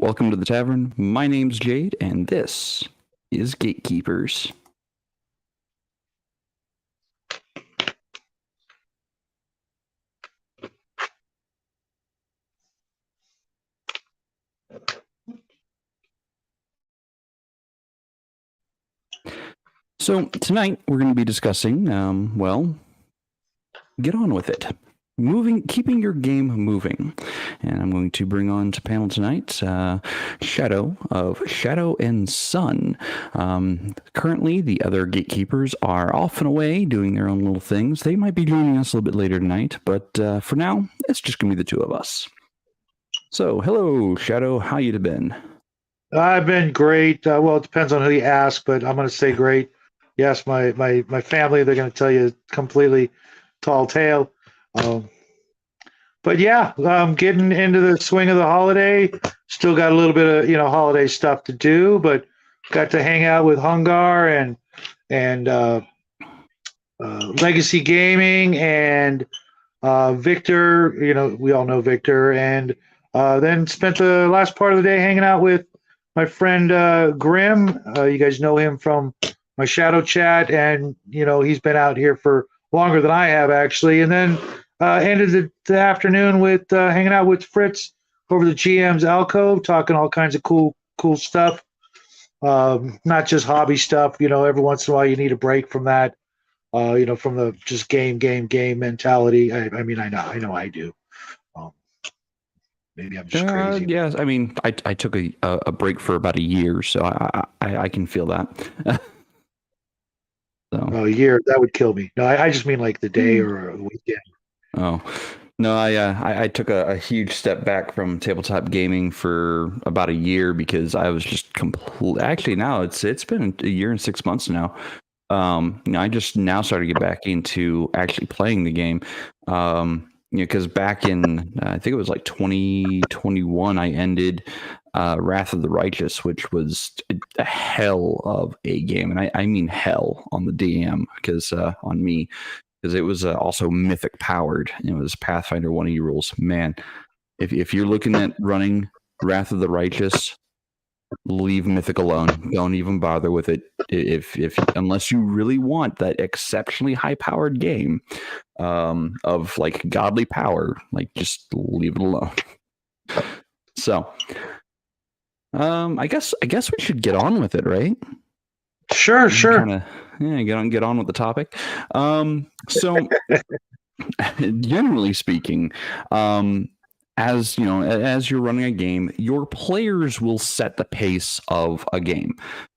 welcome to the tavern. My name's Jaide, and this is Gatekeepers. So tonight we're going to be discussing, get on with it. Keeping your game moving. And I'm going to bring on to panel tonight Shadow of Shadow&Son. Currently, the other gatekeepers are off and away doing their own little things. They might be joining us a little bit later tonight, but for now, it's just going to be the two of us. So, hello, Shadow. How you been? I've been great. Well, it depends on who you ask, but I'm going to say great. Yes, my family, they're going to tell you completely tall tale. But yeah, I'm getting into the swing of the holiday. Still got a little bit of holiday stuff to do, but got to hang out with Hungar and Legacy Gaming and Victor. We all know Victor, and then spent the last part of the day hanging out with my friend Grim. You guys know him from my Shadow Chat, and he's been out here for longer than I have actually. And then ended the afternoon with hanging out with Fritz over the GM's alcove, talking all kinds of cool stuff. Not just hobby stuff. Every once in a while you need a break from that. From the just game mentality. I know I do. Maybe I'm just crazy. Yes, I mean, I took a break for about a year, so I can feel that. So. Oh, a year, that would kill me. No, I just mean like the day or the weekend. Oh, no, I took a huge step back from tabletop gaming for about a year because I was just actually now it's been a year and 6 months now. I just now started to get back into actually playing the game. Because back in, I think it was like 2021, I ended Wrath of the Righteous, which was a hell of a game. And I mean hell on the DM, because on me, because it was also mythic powered. It was Pathfinder 1E rules. Man, if you're looking at running Wrath of the Righteous, leave mythic alone. Don't even bother with it. If unless you really want that exceptionally high powered game of like godly power, like just leave it alone. So I guess we should get on with it, right? Sure. Get on with the topic. So generally speaking, as you're running a game, your players will set the pace of a game,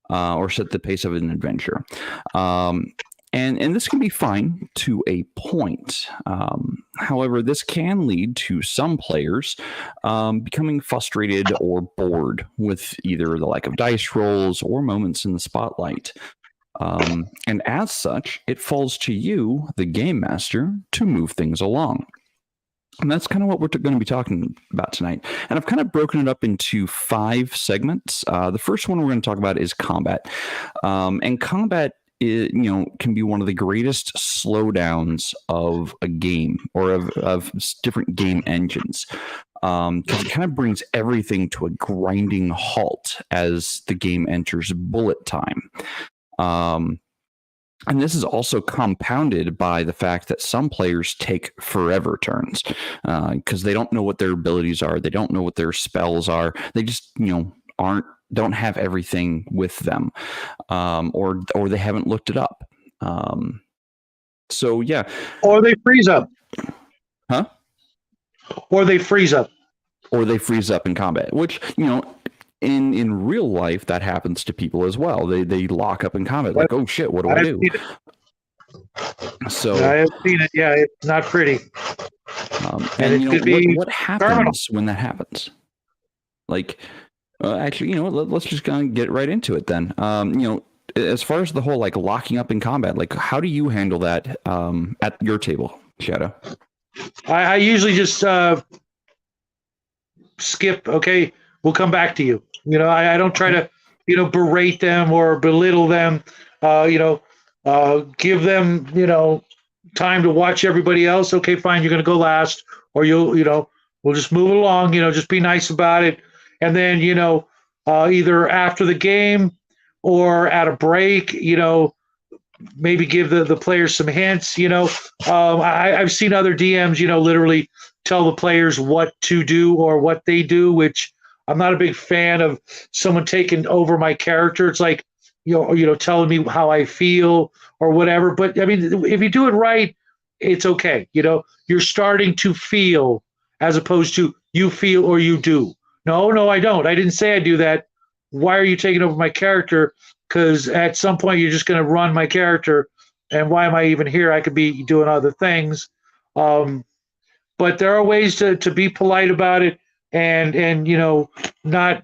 or set the pace of an adventure. And this can be fine to a point. However, this can lead to some players becoming frustrated or bored with either the lack of dice rolls or moments in the spotlight. And as such, it falls to you, the game master, to move things along. And that's kind of what we're going to be talking about tonight. And I've kind of broken it up into 5 segments. The first one we're going to talk about is combat. And combat can be one of the greatest slowdowns of a game or of different game engines. Because it kind of brings everything to a grinding halt as the game enters bullet time. And this is also compounded by the fact that some players take forever turns because they don't know what their abilities are. They don't know what their spells are. They just, don't have everything with them, or they haven't looked it up. So yeah. Or they freeze up. Huh? Or they freeze up. Or they freeze up in combat, which, in real life, that happens to people as well. They lock up in combat, like, oh shit, what do I do? So I have seen it. Yeah, it's not pretty. And what happens when that happens? Like, actually, let's just kind of get right into it then. As far as the whole like locking up in combat, like, how do you handle that at your table, Shadow? I usually just skip. Okay, we'll come back to you. I don't try to, berate them or belittle them. Give them, time to watch everybody else. Okay, fine, you're going to go last, or we'll just move it along. Just be nice about it. and then either after the game or at a break, maybe give the players some hints. I've seen other DMs, literally tell the players what to do or what they do, which I'm not a big fan of someone taking over my character. It's like, telling me how I feel or whatever. But I mean, if you do it right, it's okay. You're starting to feel as opposed to you feel or you do. No, I don't. I didn't say I do that. Why are you taking over my character? Because at some point you're just going to run my character, and why am I even here? I could be doing other things. But there are ways to be polite about it, and not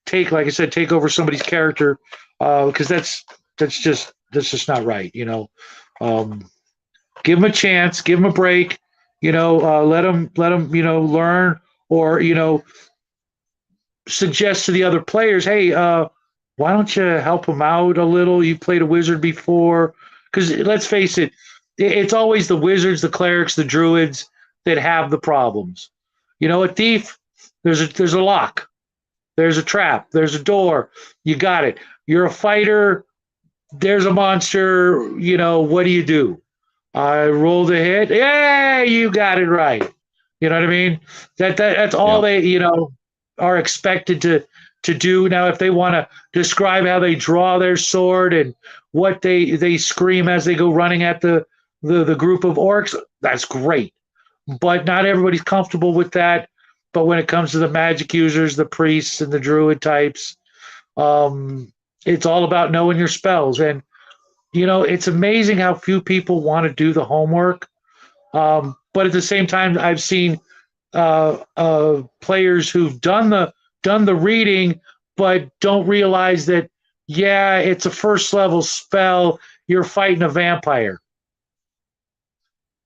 take, like I said, take over somebody's character, because that's just not right. Give them a chance, give them a break. Let them learn, or suggest to the other players, hey, why don't you help them out a little? You played a wizard before. Because let's face it, it's always the wizards, the clerics, the druids that have the problems. A thief, there's a lock, there's a trap, there's a door. You got it. You're a fighter, there's a monster. What do you do? I rolled a hit. Yeah, you got it right. You know what I mean? That's all they are expected to do. Now, if they want to describe how they draw their sword and what they scream as they go running at the group of orcs, that's great. But not everybody's comfortable with that. But when it comes to the magic users, the priests and the druid types, it's all about knowing your spells. And it's amazing how few people want to do the homework. But at the same time, I've seen players who've done the reading, but don't realize that, it's a first level spell. You're fighting a vampire.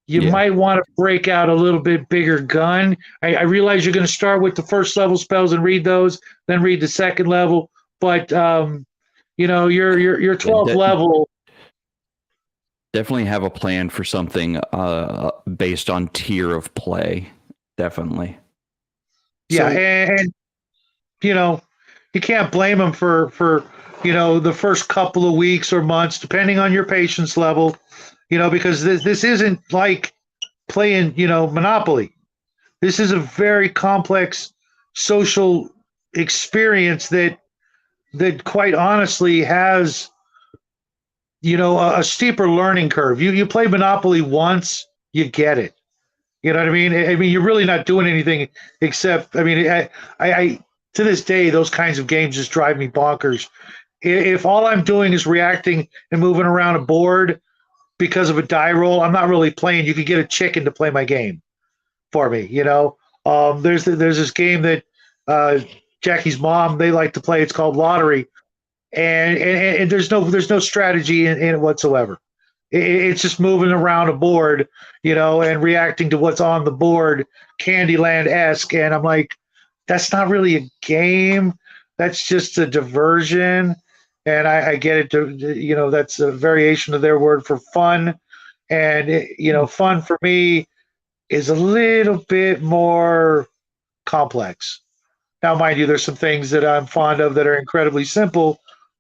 You might want to break out a little bit bigger gun. I realize you're going to start with the first level spells and read those, then read the second level. But your 12th level. Definitely have a plan for something based on tier of play. Definitely. Yeah, and you can't blame them for the first couple of weeks or months, depending on your patience level. Because this isn't like playing Monopoly. This is a very complex social experience that quite honestly has a steeper learning curve. You play Monopoly once, you get it. You know what I mean? I mean, you're really not doing anything except, I to this day, those kinds of games just drive me bonkers. If all I'm doing is reacting and moving around a board because of a die roll, I'm not really playing. You could get a chicken to play my game for me. There's this game that Jackie's mom, they like to play. It's called Lottery. And there's no strategy in it whatsoever. It's just moving around a board, and reacting to what's on the board, Candyland-esque. And I'm like, that's not really a game. That's just a diversion. And I get it. That's a variation of their word for fun. And, fun for me is a little bit more complex. Now, mind you, there's some things that I'm fond of that are incredibly simple.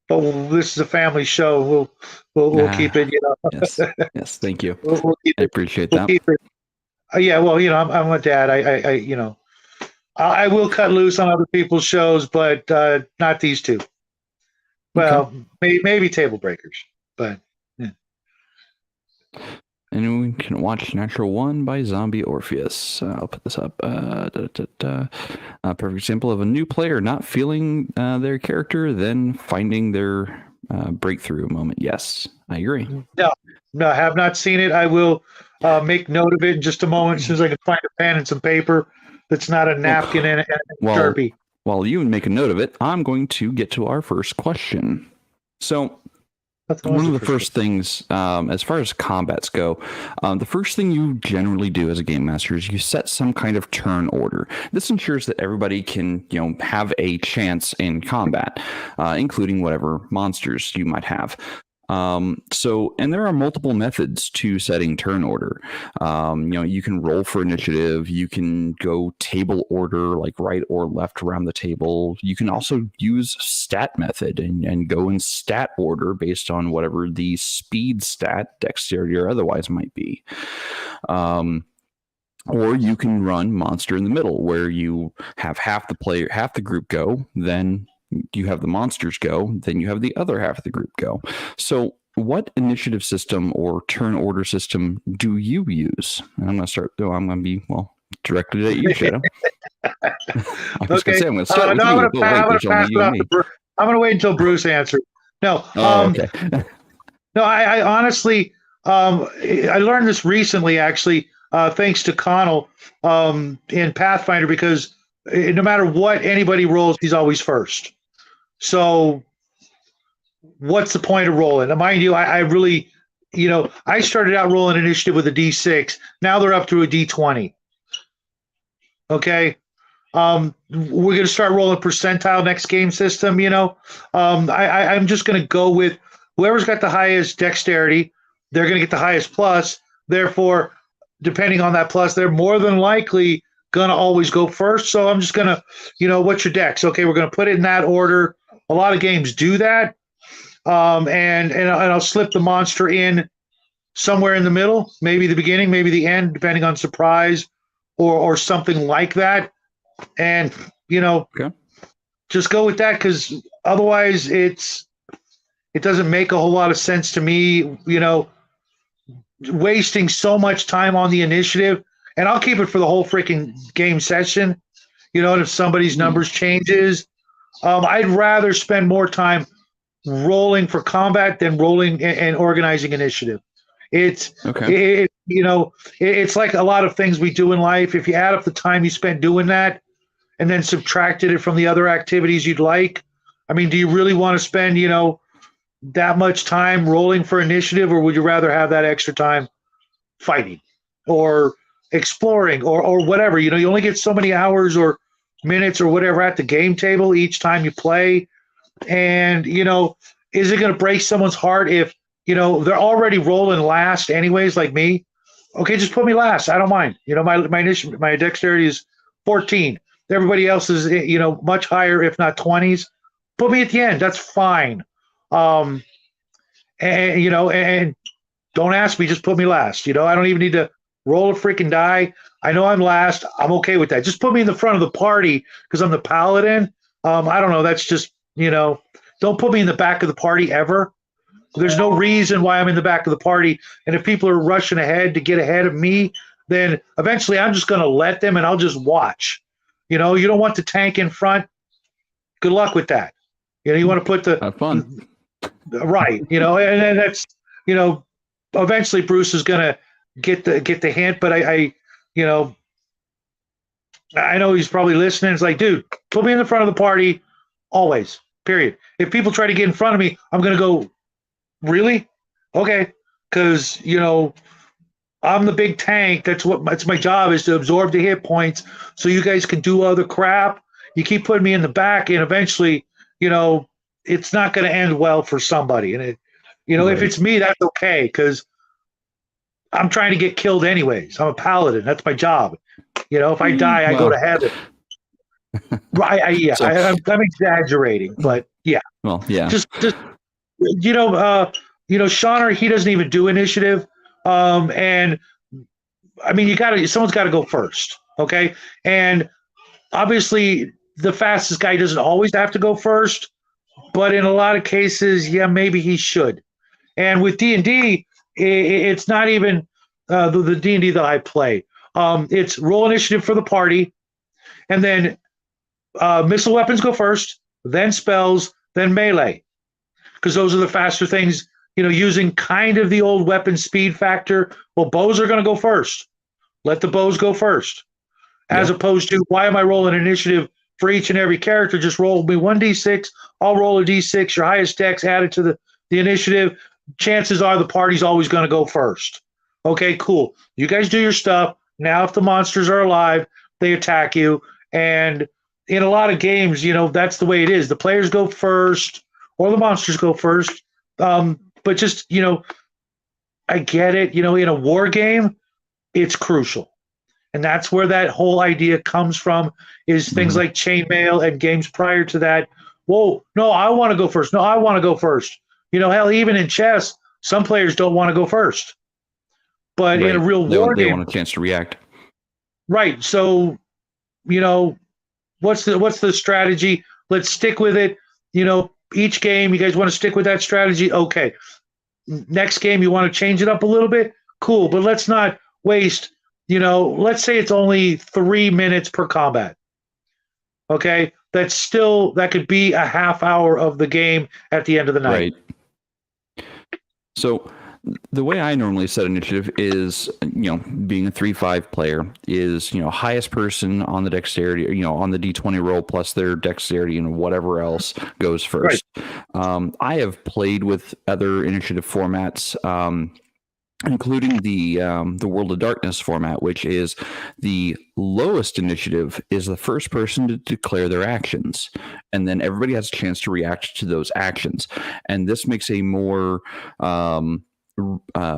But this is a family show. We'll keep it. Yes. Thank you. We'll keep I it. appreciate We'll that. keep it. Yeah. Well, I'm a dad. I will cut loose on other people's shows, but not these two. Well, maybe Table Breakers, but. Yeah. And we can watch Natural One by Zombie Orpheus. I'll put this up. A perfect example of a new player not feeling their character, then finding their breakthrough moment. Yes, I agree. No, I have not seen it. I will make note of it in just a moment, as soon as I can find a pen and some paper that's not a napkin and a Sharpie. While you make a note of it, I'm going to get to our first question. So, one of the first things, as far as combats go, the first thing you generally do as a game master is you set some kind of turn order. This ensures that everybody can, have a chance in combat, including whatever monsters you might have. And there are multiple methods to setting turn order. You can roll for initiative. You can go table order, like right or left around the table. You can also use stat method and go in stat order based on whatever the speed stat, dexterity, or otherwise might be. Or you can run monster in the middle, where you have half the group go, then you have the monsters go, then you have the other half of the group go. So what initiative system or turn order system do you use? And I'm going to start, I'm going to be, directed at you, Shadow. I was going to say, I'm going to start with you. I'm going to wait until Bruce answers. No. Okay. No, I honestly, I learned this recently, actually, thanks to Connell in Pathfinder, because no matter what anybody rolls, he's always first. So what's the point of rolling? And mind you, I really, I started out rolling initiative with a D6. Now they're up to a D20. Okay. We're going to start rolling percentile next game system, I'm just going to go with whoever's got the highest dexterity, they're going to get the highest plus. Therefore, depending on that plus, they're more than likely going to always go first. So I'm just going to, what's your dex? Okay, we're going to put it in that order. A lot of games do that. And I'll slip the monster in somewhere in the middle, maybe the beginning, maybe the end, depending on surprise or something like that. And, okay. Just go with that, because otherwise it doesn't make a whole lot of sense to me, wasting so much time on the initiative. And I'll keep it for the whole freaking game session. And if somebody's numbers changes, I'd rather spend more time rolling for combat than rolling and organizing initiative. It's okay. It's like a lot of things we do in life. If you add up the time you spent doing that and then subtracted it from the other activities you'd like, I mean, do you really want to spend, that much time rolling for initiative, or would you rather have that extra time fighting or exploring or whatever? You only get so many hours or minutes or whatever at the game table each time you play. And, is it going to break someone's heart if, they're already rolling last anyways, like me? Okay, just put me last. I don't mind. My dexterity is 14. Everybody else is, much higher, if not 20s. Put me at the end. That's fine. And don't ask me, just put me last. I don't even need to roll a freaking die. I know I'm last. I'm okay with that. Just put me in the front of the party because I'm the paladin. I don't know. That's just, don't put me in the back of the party ever. There's no reason why I'm in the back of the party. And if people are rushing ahead to get ahead of me, then eventually I'm just going to let them and I'll just watch. You don't want the tank in front. Good luck with that. You want to put the have fun. Right. And that's, eventually Bruce is going to get the hint, but I know he's probably listening. It's like, dude, put me in the front of the party always, period. If people try to get in front of me, I'm going to go, really? Okay. Because, I'm the big tank. That's my job, is to absorb the hit points so you guys can do other crap. You keep putting me in the back, and eventually, it's not going to end well for somebody. And right. If it's me, that's okay, because I'm trying to get killed anyways. I'm a paladin. That's my job. If I die, I go to heaven. Right? Yeah. So, I'm exaggerating, but yeah. Well, yeah. Just Shauner, he doesn't even do initiative. And I mean, someone's got to go first. Okay. And obviously the fastest guy doesn't always have to go first, but in a lot of cases, yeah, maybe he should. And with D&D, it's not even the D&D that I play. It's roll initiative for the party, and then missile weapons go first, then spells, then melee, because those are the faster things. Using kind of the old weapon speed factor. Well, bows are going to go first. Let the bows go first. As opposed to, why am I rolling initiative for each and every character? Just roll me 1d6. I'll roll a d6. Your highest dex added to the initiative. Chances are the party's always going to go first. Okay, cool. You guys do your stuff. Now, if the monsters are alive, they attack you. And in a lot of games, that's the way it is. The players go first, or the monsters go first. but just, I get it. In a war game, it's crucial. And that's where that whole idea comes from, is things Mhm. like chainmail and games prior to that. Whoa, no, I want to go first. No, I want to go first. Hell, even in chess, some players don't want to go first. But in a Right. real war They game, want a chance to react. right? So, you know, what's the strategy? Let's stick with it. Each game, you guys want to stick with that strategy? Okay. Next game, you want to change it up a little bit? Cool, but let's not waste. Let's say it's only 3 minutes per combat. Okay, that could be a half hour of the game at the end of the night. Right. So the way I normally set initiative is, being a 3-5 player is, highest person on the dexterity, on the D20 roll plus their dexterity and whatever else goes first. Right. I have played with other initiative formats, including the World of Darkness format, which is the lowest initiative is the first person to declare their actions, and then everybody has a chance to react to those actions. And this makes a more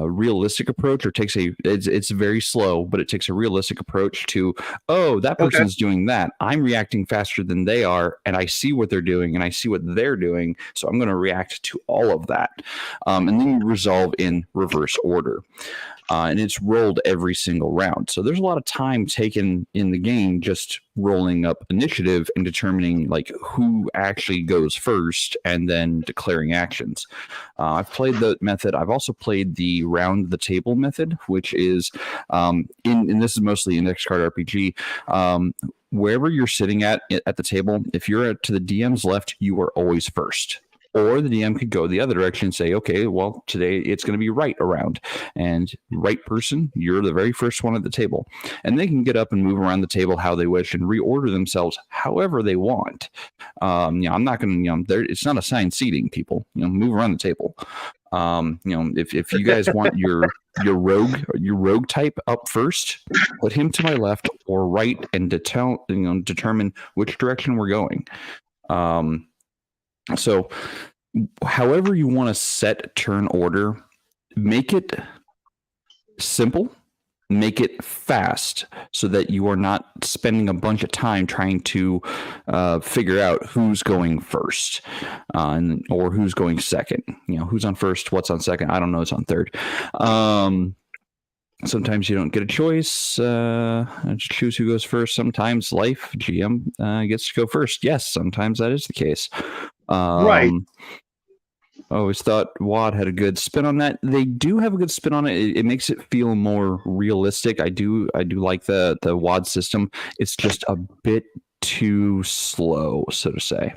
realistic approach, or it's very slow, but it takes a realistic approach to, that person's doing that, I'm reacting faster than they are, and I see what they're doing and I see what they're doing, so I'm going to react to all of that. And then you resolve in reverse order. And it's rolled every single round. So there's a lot of time taken in the game just rolling up initiative and determining like who actually goes first and then declaring actions. I've played the method. I've also played the round the table method, which is and this is mostly index card RPG. Wherever you're sitting at the table, if you're to the DM's left, you are always first. Or the DM could go the other direction and say, okay, well, today it's going to be right around. And right person, you're the very first one at the table. And they can get up and move around the table how they wish and reorder themselves however they want. I'm not going to, it's not assigned seating, people. Move around the table. If you guys want your rogue type up first, put him to my left or right and determine which direction we're going. So however you want to set turn order, make it simple, make it fast, so that you are not spending a bunch of time trying to figure out who's going first or who's going second. Who's on first, what's on second. I don't know, it's on third. Sometimes you don't get a choice. Just choose who goes first. Sometimes life GM gets to go first. Yes, sometimes that is the case. Right. I always thought WAD had a good spin on that. They do have a good spin on it. It makes it feel more realistic. I do like the WAD system. It's just a bit too slow, so to say.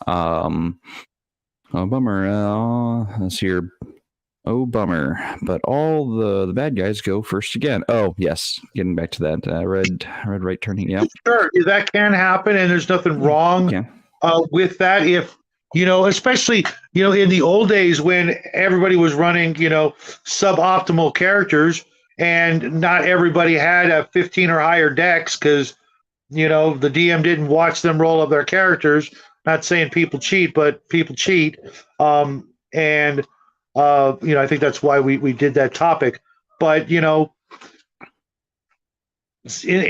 Oh, bummer. Let's hear. Oh, bummer. But all the bad guys go first again. Oh, yes. Getting back to that. Red right turning. Yeah. Sure. That can happen, and there's nothing wrong with that. If, especially, in the old days when everybody was running, suboptimal characters, and not everybody had a 15 or higher dex because, the DM didn't watch them roll up their characters. Not saying people cheat, but people cheat. And I think that's why we did that topic. But, in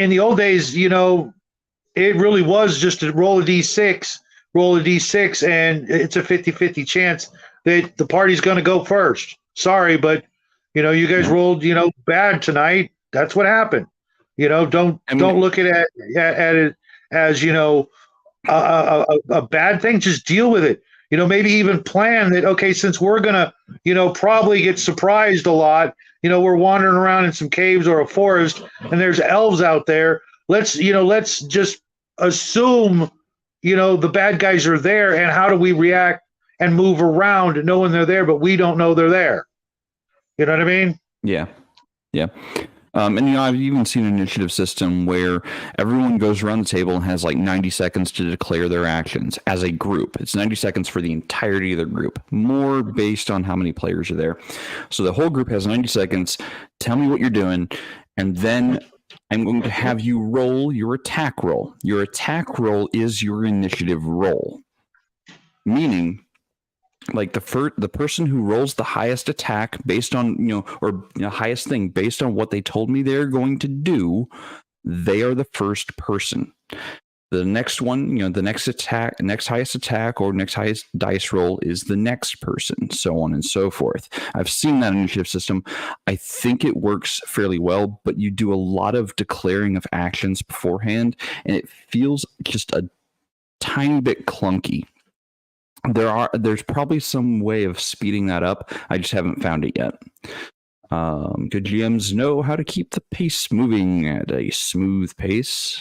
the old days, it really was just to roll a D6, and it's a 50-50 chance that the party's going to go first. Sorry, but, you guys rolled, bad tonight. That's what happened. Don't look at it as, a bad thing. Just deal with it. Maybe even plan that, okay, since we're going to, probably get surprised a lot, we're wandering around in some caves or a forest and there's elves out there. Let's just assume, the bad guys are there, and how do we react and move around knowing they're there, but we don't know they're there. You know what I mean? Yeah. Yeah. And I've even seen an initiative system where everyone goes around the table and has like 90 seconds to declare their actions as a group. It's 90 seconds for the entirety of the group, more based on how many players are there. So the whole group has 90 seconds. Tell me what you're doing, and then I'm going to have you roll your attack roll. Your attack roll is your initiative roll, meaning like the person who rolls the highest attack based on highest thing based on what they told me they're going to do, they are the first person. The next one, the next highest attack or next highest dice roll is the next person, so on and so forth. I've seen that initiative system. I think it works fairly well, but you do a lot of declaring of actions beforehand, and it feels just a tiny bit clunky. There's probably some way of speeding that up. I just haven't found it yet. Good GMs know how to keep the pace moving at a smooth pace.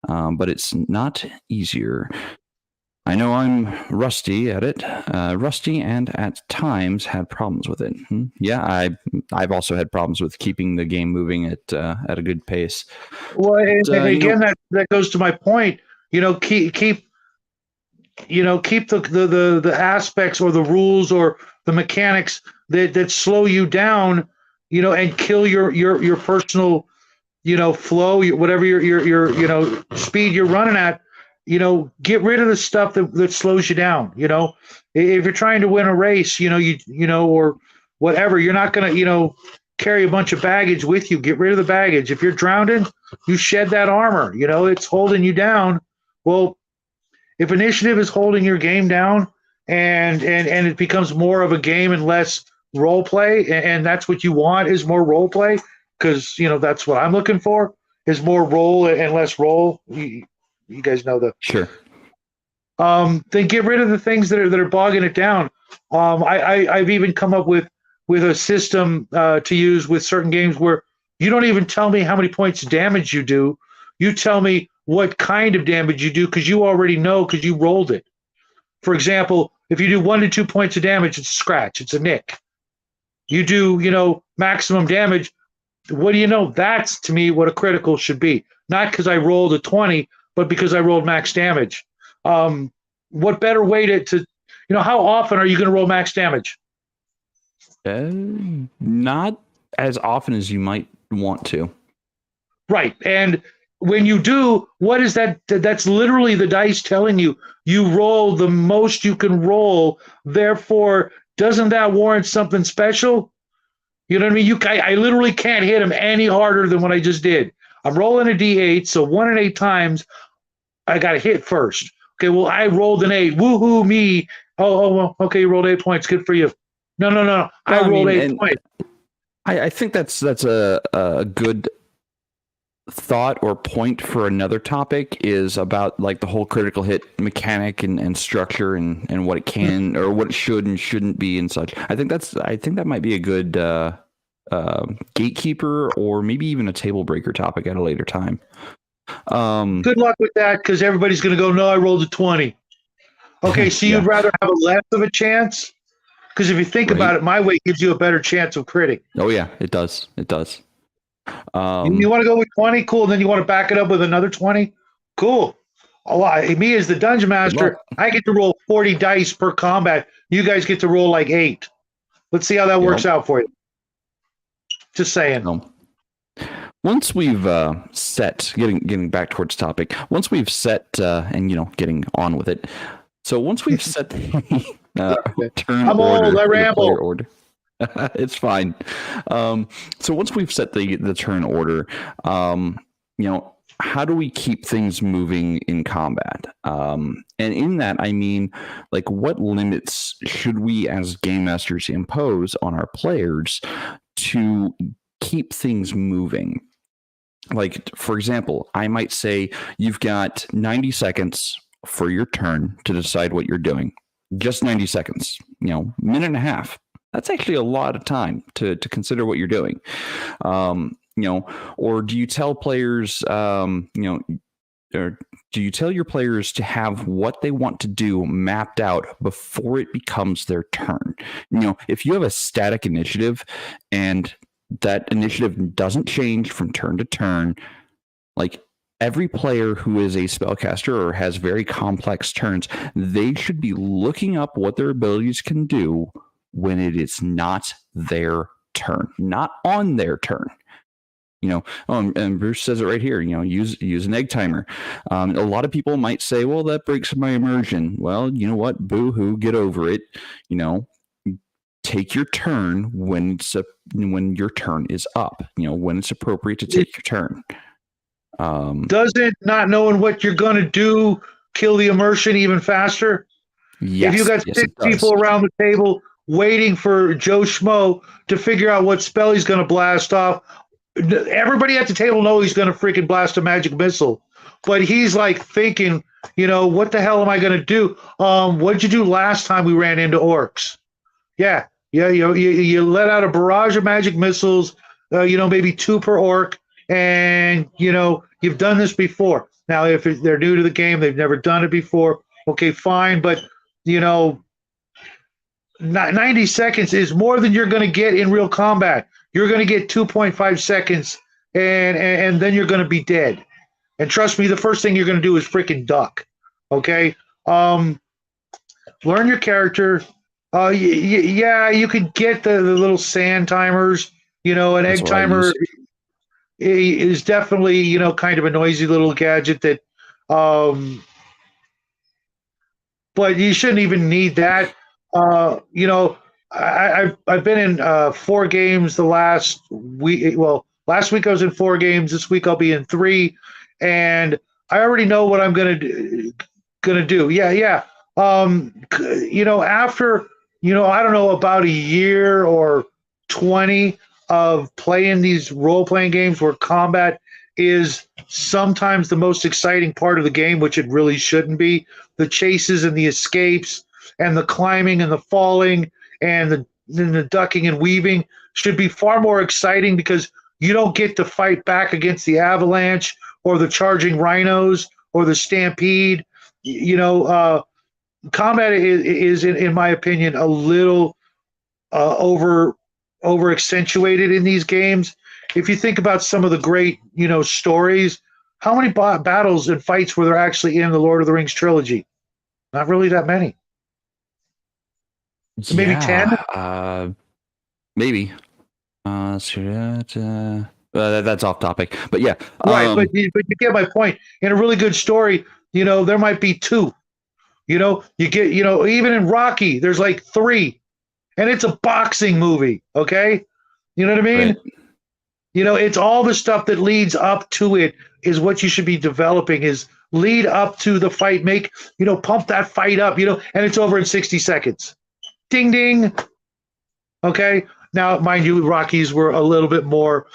But it's not easier. I know I'm rusty at it. Rusty and at times had problems with it. Yeah, I've also had problems with keeping the game moving at a good pace. Well, and again, that goes to my point. Keep the aspects or the rules or the mechanics that slow you down, and kill your personal flow, whatever your speed you're running at, get rid of the stuff that slows you down. If you're trying to win a race, or whatever, you're not going to, carry a bunch of baggage with you. Get rid of the baggage. If you're drowning, you shed that armor, it's holding you down. Well, if initiative is holding your game down and it becomes more of a game and less role play, and that's what you want is more role play, because that's what I'm looking for is more roll and less roll. You guys know the sure. Then get rid of the things that are bogging it down. I've even come up with a system to use with certain games where you don't even tell me how many points of damage you do. You tell me what kind of damage you do because you already know because you rolled it. For example, if you do 1 to 2 points of damage, it's a scratch, it's a nick. You do maximum damage. What do you know? That's, to me, what a critical should be. Not because I rolled a 20, but because I rolled max damage. What better way to how often are you going to roll max damage? Not as often as you might want to. Right. And when you do, what is that? That's literally the dice telling you. You roll the most you can roll. Therefore, doesn't that warrant something special? You know what I mean? I literally can't hit him any harder than what I just did. I'm rolling a D8, so 1 in 8 times, I got to hit first. Okay, well, I rolled an 8. Woohoo, me. Oh, well, okay, you rolled 8 points. Good for you. No. I rolled 8 points. I think that's a good thought or point for another topic is about like the whole critical hit mechanic and structure and what it can or what it should and shouldn't be and such. I think that might be a good gatekeeper or maybe even a table breaker topic at a later time. Good luck with that because everybody's going to go, no, I rolled a 20. Okay, so you'd rather have a less of a chance? Because if you think about it, my way gives you a better chance of critting. Oh yeah, it does. It does. You want to go with 20? Cool. And then you want to back it up with another 20? Cool. Me as the dungeon master, I get to roll 40 dice per combat. You guys get to roll like 8. Let's see how that works out for you. Just saying. Once we've set, getting back towards topic, once we've set and getting on with it. So once we've set the turn I'm order, old, I ramble. Order. It's fine. So once we've set the turn order, how do we keep things moving in combat? And in that, I mean, like, what limits should we as game masters impose on our players to keep things moving? Like, for example, I might say you've got 90 seconds for your turn to decide what you're doing. Just 90 seconds, minute and a half. That's actually a lot of time to consider what you're doing. Or do you tell players, or do you tell your players to have what they want to do mapped out before it becomes their turn? If you have a static initiative and that initiative doesn't change from turn to turn, like every player who is a spellcaster or has very complex turns, they should be looking up what their abilities can do when it is not their turn, not on their turn. And Bruce says it right here. Use an egg timer. A lot of people might say, well, that breaks my immersion. Well, you know what? Boo hoo, get over it. Take your turn when your turn is up. When it's appropriate to take your turn. Doesn't not knowing what you're going to do kill the immersion even faster? Yes, if you got yes, six people around the table waiting for Joe Schmo to figure out what spell he's going to blast off, everybody at the table knows he's going to freaking blast a magic missile. But he's like thinking, what the hell am I going to do? What'd you do last time we ran into orcs? Yeah. You let out a barrage of magic missiles, maybe 2 per orc, and you've done this before. Now, if they're new to the game, they've never done it before. Okay, fine, but 90 seconds is more than you're going to get in real combat. You're going to get 2.5 seconds, and then you're going to be dead. And trust me, the first thing you're going to do is freaking duck. Okay, learn your character. Yeah, you could get the little sand timers. An That's egg timer is definitely kind of a noisy little gadget that. But you shouldn't even need that. I've been in 4 games the last week. Well, last week I was in 4 games. This week I'll be in 3, and I already know what I'm gonna do. Yeah. After I don't know, about a year or 20 of playing these role-playing games where combat is sometimes the most exciting part of the game, which it really shouldn't be. The chases and the escapes and the climbing and the falling and the ducking and weaving should be far more exciting, because you don't get to fight back against the avalanche or the charging rhinos or the stampede. Combat is in my opinion, a little over accentuated in these games. If you think about some of the great, stories, how many battles and fights were there actually in the Lord of the Rings trilogy? Not really that many. Maybe 10? Maybe. That's off topic, but yeah. Right, but you get my point. In a really good story, there might be 2. You get, even in Rocky, there's like 3, and it's a boxing movie. Okay, you know what I mean? Right. It's all the stuff that leads up to it is what you should be developing. Is lead up to the fight, make pump that fight up, and it's over in 60 seconds. Ding ding. Okay. Now, mind you, Rockies were a little bit more,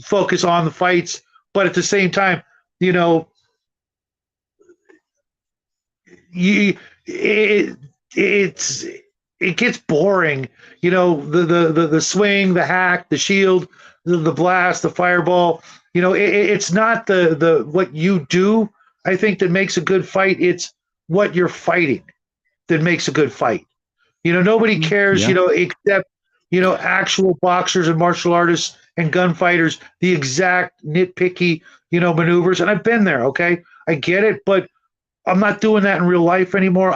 focus on the fights, but at the same time, it gets boring. The swing, the hack, the shield, the blast, the fireball. It's not the what you do, I think, that makes a good fight. It's what you're fighting that makes a good fight. Nobody cares, except actual boxers and martial artists and gunfighters, the exact nitpicky, maneuvers. And I've been there. Okay, I get it, but I'm not doing that in real life anymore.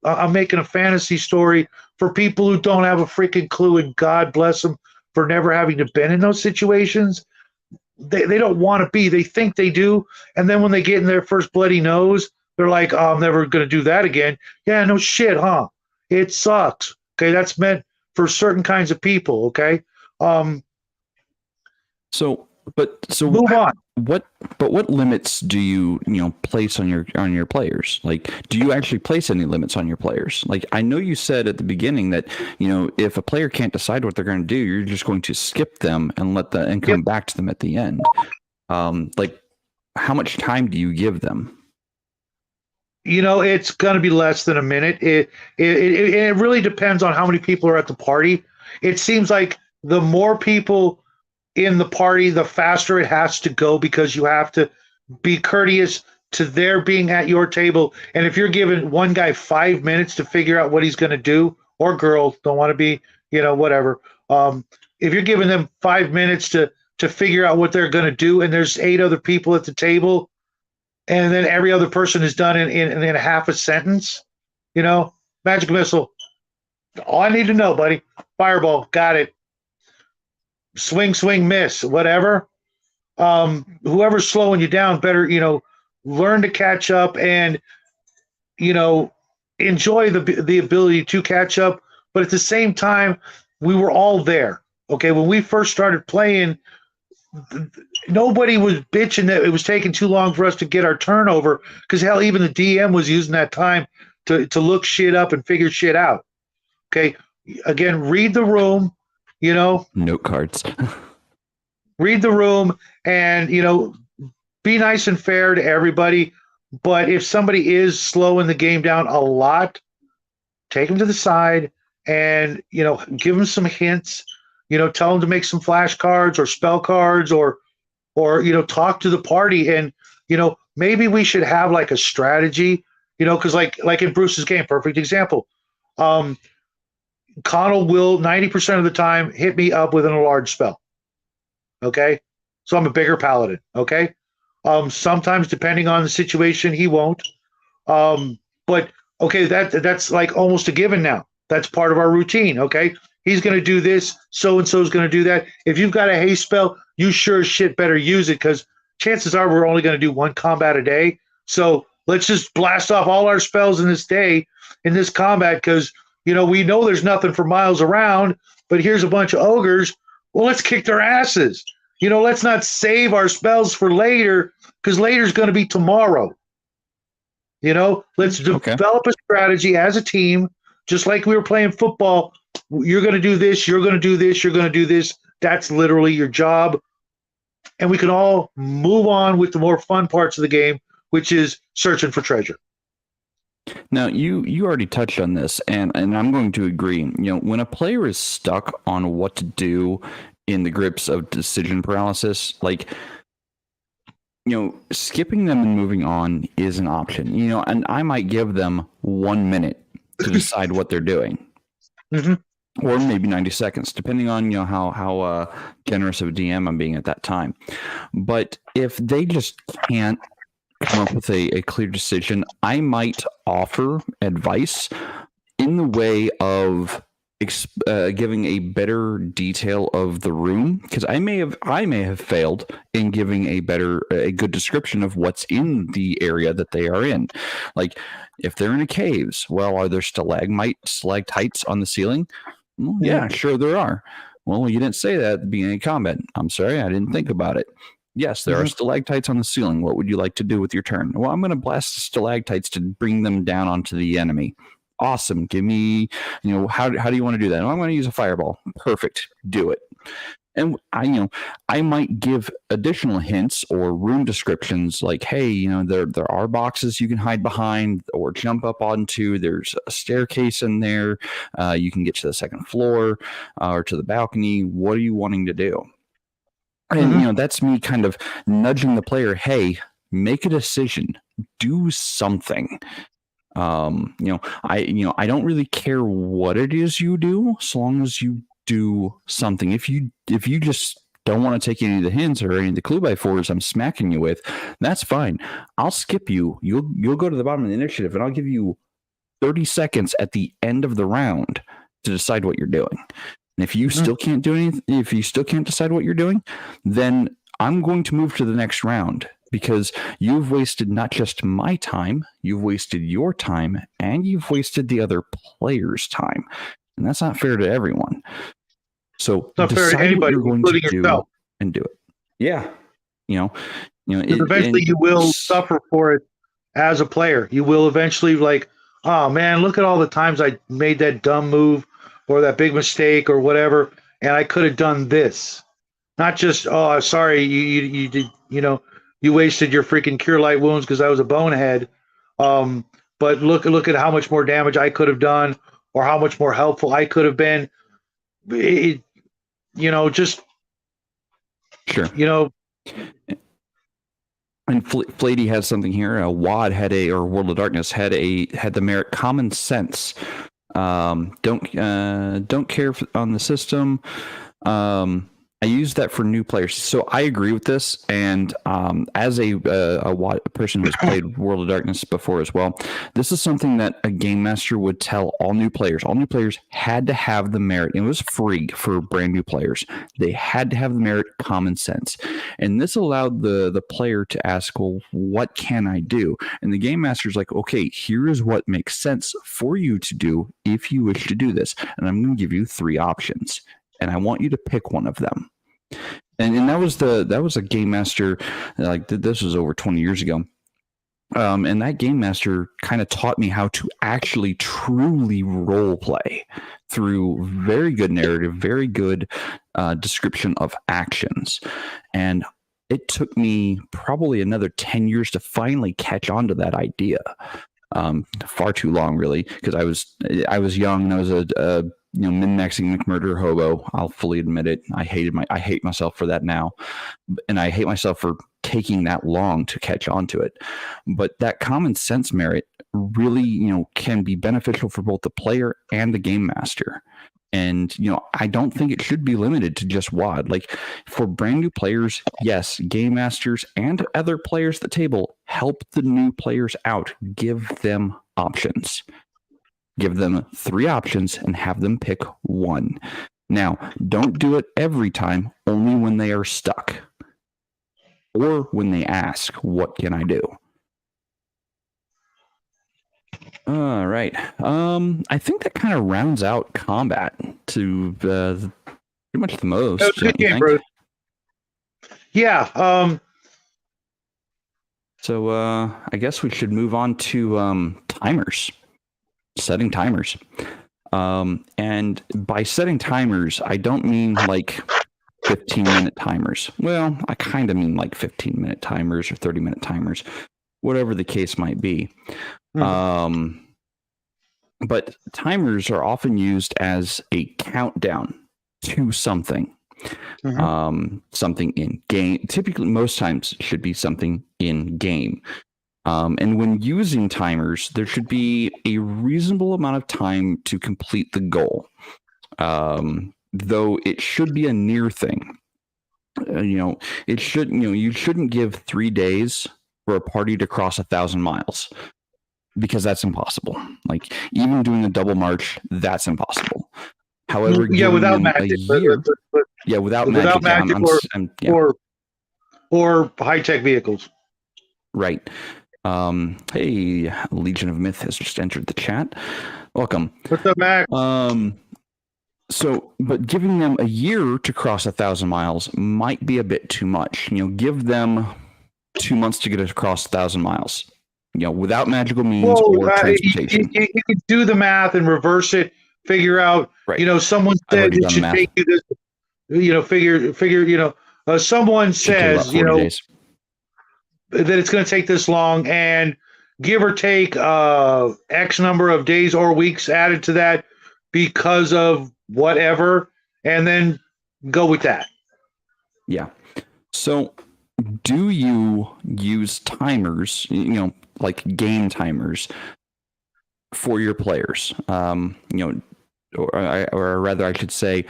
I'm making a fantasy story for people who don't have a freaking clue, and God bless them for never having to been in those situations. They don't want to be. They think they do, and then when they get in their first bloody nose, they're like, "Oh, I'm never going to do that again." Yeah, no shit, huh? It sucks. Okay, that's meant for certain kinds of people. Okay. So Move on. What limits do you place on your players? Like, do you actually place any limits on your players? Like, I know you said at the beginning that if a player can't decide what they're going to do, you're just going to skip them and come back to them at the end. Like, how much time do you give them? It's going to be less than a minute. It really depends on how many people are at the party. It seems like the more people in the party, the faster it has to go, because you have to be courteous to their being at your table. And if you're giving one guy 5 minutes to figure out what he's going to do, or girl, don't want to be, whatever. If you're giving them 5 minutes to figure out what they're going to do, and there's 8 other people at the table, and then every other person is done in half a sentence, magic missile. All I need to know, buddy. Fireball. Got it. swing, miss, whatever. Whoever's slowing you down better, learn to catch up and, you know, enjoy the ability to catch up. But at the same time, we were all there. Okay, when we first started playing, nobody was bitching that it was taking too long for us to get our turnover because hell, even the DM was using that time to look shit up and figure shit out. Okay, again, read the room, Note cards. read the room, and be nice and fair to everybody. But if somebody is slowing the game down a lot, take them to the side and give them some hints. Tell them to make some flashcards or spell cards, or talk to the party. And maybe we should have like a strategy. Because like in Bruce's game, perfect example. Connell will 90% of the time hit me up with an enlarge spell. Okay, so I'm a bigger paladin. Okay, sometimes depending on the situation, he won't. But okay, that's like almost a given now. That's part of our routine. Okay, he's going to do this. So and so is going to do that. If you've got a haste spell, you sure as shit better use it because chances are we're only going to do one combat a day. So let's just blast off all our spells in this day in this combat because we know there's nothing for miles around. But here's a bunch of ogres. Well, let's kick their asses. Let's not save our spells for later because later's going to be tomorrow. Let's develop a strategy as a team, just like we were playing football. You're going to do this, you're going to do this, you're going to do this. That's literally your job. And we can all move on with the more fun parts of the game, which is searching for treasure. Now, you already touched on this, and I'm going to agree. When a player is stuck on what to do in the grips of decision paralysis, like, skipping them and moving on is an option. And I might give them 1 minute to decide what they're doing. Mm-hmm. Or maybe 90 seconds, depending on how generous of a DM I'm being at that time. But if they just can't come up with a clear decision, I might offer advice in the way of giving a better detail of the room, because I may have failed in giving a good description of what's in the area that they are in. Like if they're in a caves, well, are there stalactites on the ceiling? Well, yeah, sure there are. Well, you didn't say that at the beginning of combat. I'm sorry, I didn't think about it. Yes, there are stalactites on the ceiling. What would you like to do with your turn? Well, I'm going to blast the stalactites to bring them down onto the enemy. Awesome. Give me, how do you want to do that? Well, I'm going to use a fireball. Perfect. Do it. And I might give additional hints or room descriptions like, hey, there are boxes you can hide behind or jump up onto. There's a staircase in there. You can get to the second floor or to the balcony. What are you wanting to do? And that's me kind of nudging the player. Hey, make a decision. Do something. I don't really care what it is you do, as long as you do something. If you just don't want to take any of the hints or any of the clue by fours I'm smacking you with, that's fine. I'll skip you. You'll go to the bottom of the initiative, and I'll give you 30 seconds at the end of the round to decide what you're doing. And if you still can't do anything, if you still can't decide what you're doing, then I'm going to move to the next round, because you've wasted not just my time, you've wasted your time, and you've wasted the other player's time. And that's not fair to everyone. So decide what you're going to do and do it. Yeah. Eventually you will suffer for it as a player. You will eventually oh man, look at all the times I made that dumb move or that big mistake or whatever, and I could have done this. Not just, oh, sorry, you did, you wasted your freaking cure light wounds because I was a bonehead. But look at how much more damage I could have done, or how much more helpful I could have been. Just sure. And Flady has something here. WAD had World of Darkness had the merit common sense. Don't care on the system. I use that for new players. So I agree with this. And as a person who has played World of Darkness before as well, this is something that a game master would tell all new players. All new players had to have the merit. It was free for brand new players. They had to have the merit common sense. And this allowed the player to ask, well, what can I do? And the game master's like, okay, here is what makes sense for you to do if you wish to do this. And I'm going to give you 3 options. And I want you to pick one of them. And that was a game master, like this was over 20 years ago. And that game master kind of taught me how to actually truly role play through very good narrative, very good description of actions. And it took me probably another 10 years to finally catch on to that idea. Far too long, really, because I was young and I was a min-maxing McMurder hobo. I'll fully admit it. I hate myself for that now, and I hate myself for taking that long to catch on to it. But that common sense merit really, can be beneficial for both the player and the game master. And, I don't think it should be limited to just WoD. Like, for brand new players, yes, game masters and other players at the table help the new players out. Give them options. Give them 3 options and have them pick one. Now, don't do it every time, only when they are stuck. Or when they ask, what can I do? All right. I think that kind of rounds out combat to pretty much the most. That was a good game, bro. Yeah. So I guess we should move on to timers. Setting timers. And by setting timers, I don't mean like 15-minute timers. Well, I kind of mean like 15-minute timers or 30-minute timers, whatever the case might be. Mm-hmm. But timers are often used as a countdown to something. Mm-hmm. Something in game. Typically, most times it should be something in game. And when using timers, there should be a reasonable amount of time to complete the goal. Though it should be a near thing. It should, you shouldn't give 3 days for a party to cross 1,000 miles. Because that's impossible. Like, even doing a double march, that's impossible. However, without magic, without magic, or high-tech vehicles. Right. Hey, Legion of Myth has just entered the chat. Welcome. What's up, Max? But giving them a year to cross 1,000 miles might be a bit too much. Give them 2 months to get across 1,000 miles. Without magical means or transportation. You can do the math and reverse it. Figure out. Right. Someone said it should take you this. Figure. Someone says days. That it's going to take this long, and give or take X number of days or weeks added to that because of whatever, and then go with that. Yeah. So, do you use timers? Like game timers for your players, or rather I should say,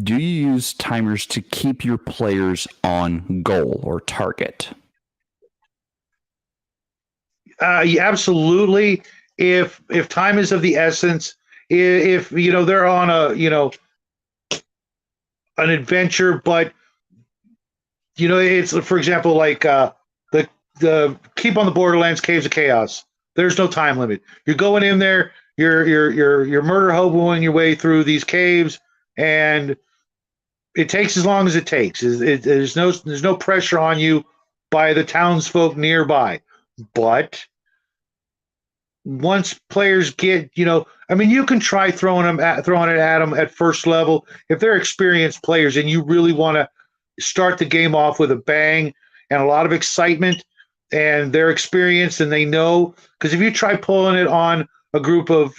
do you use timers to keep your players on goal or target? Absolutely. If time is of the essence, if they're on an adventure, but it's, for example, like the Keep on the Borderlands Caves of Chaos. There's no time limit. You're going in there, you're murder hoboing your way through these caves, and it takes as long as it takes. There's no pressure on you by the townsfolk nearby. But once players get, you can try throwing it at them at first level if they're experienced players and you really want to start the game off with a bang and a lot of excitement, and they're experienced and they know. Because if you try pulling it on a group of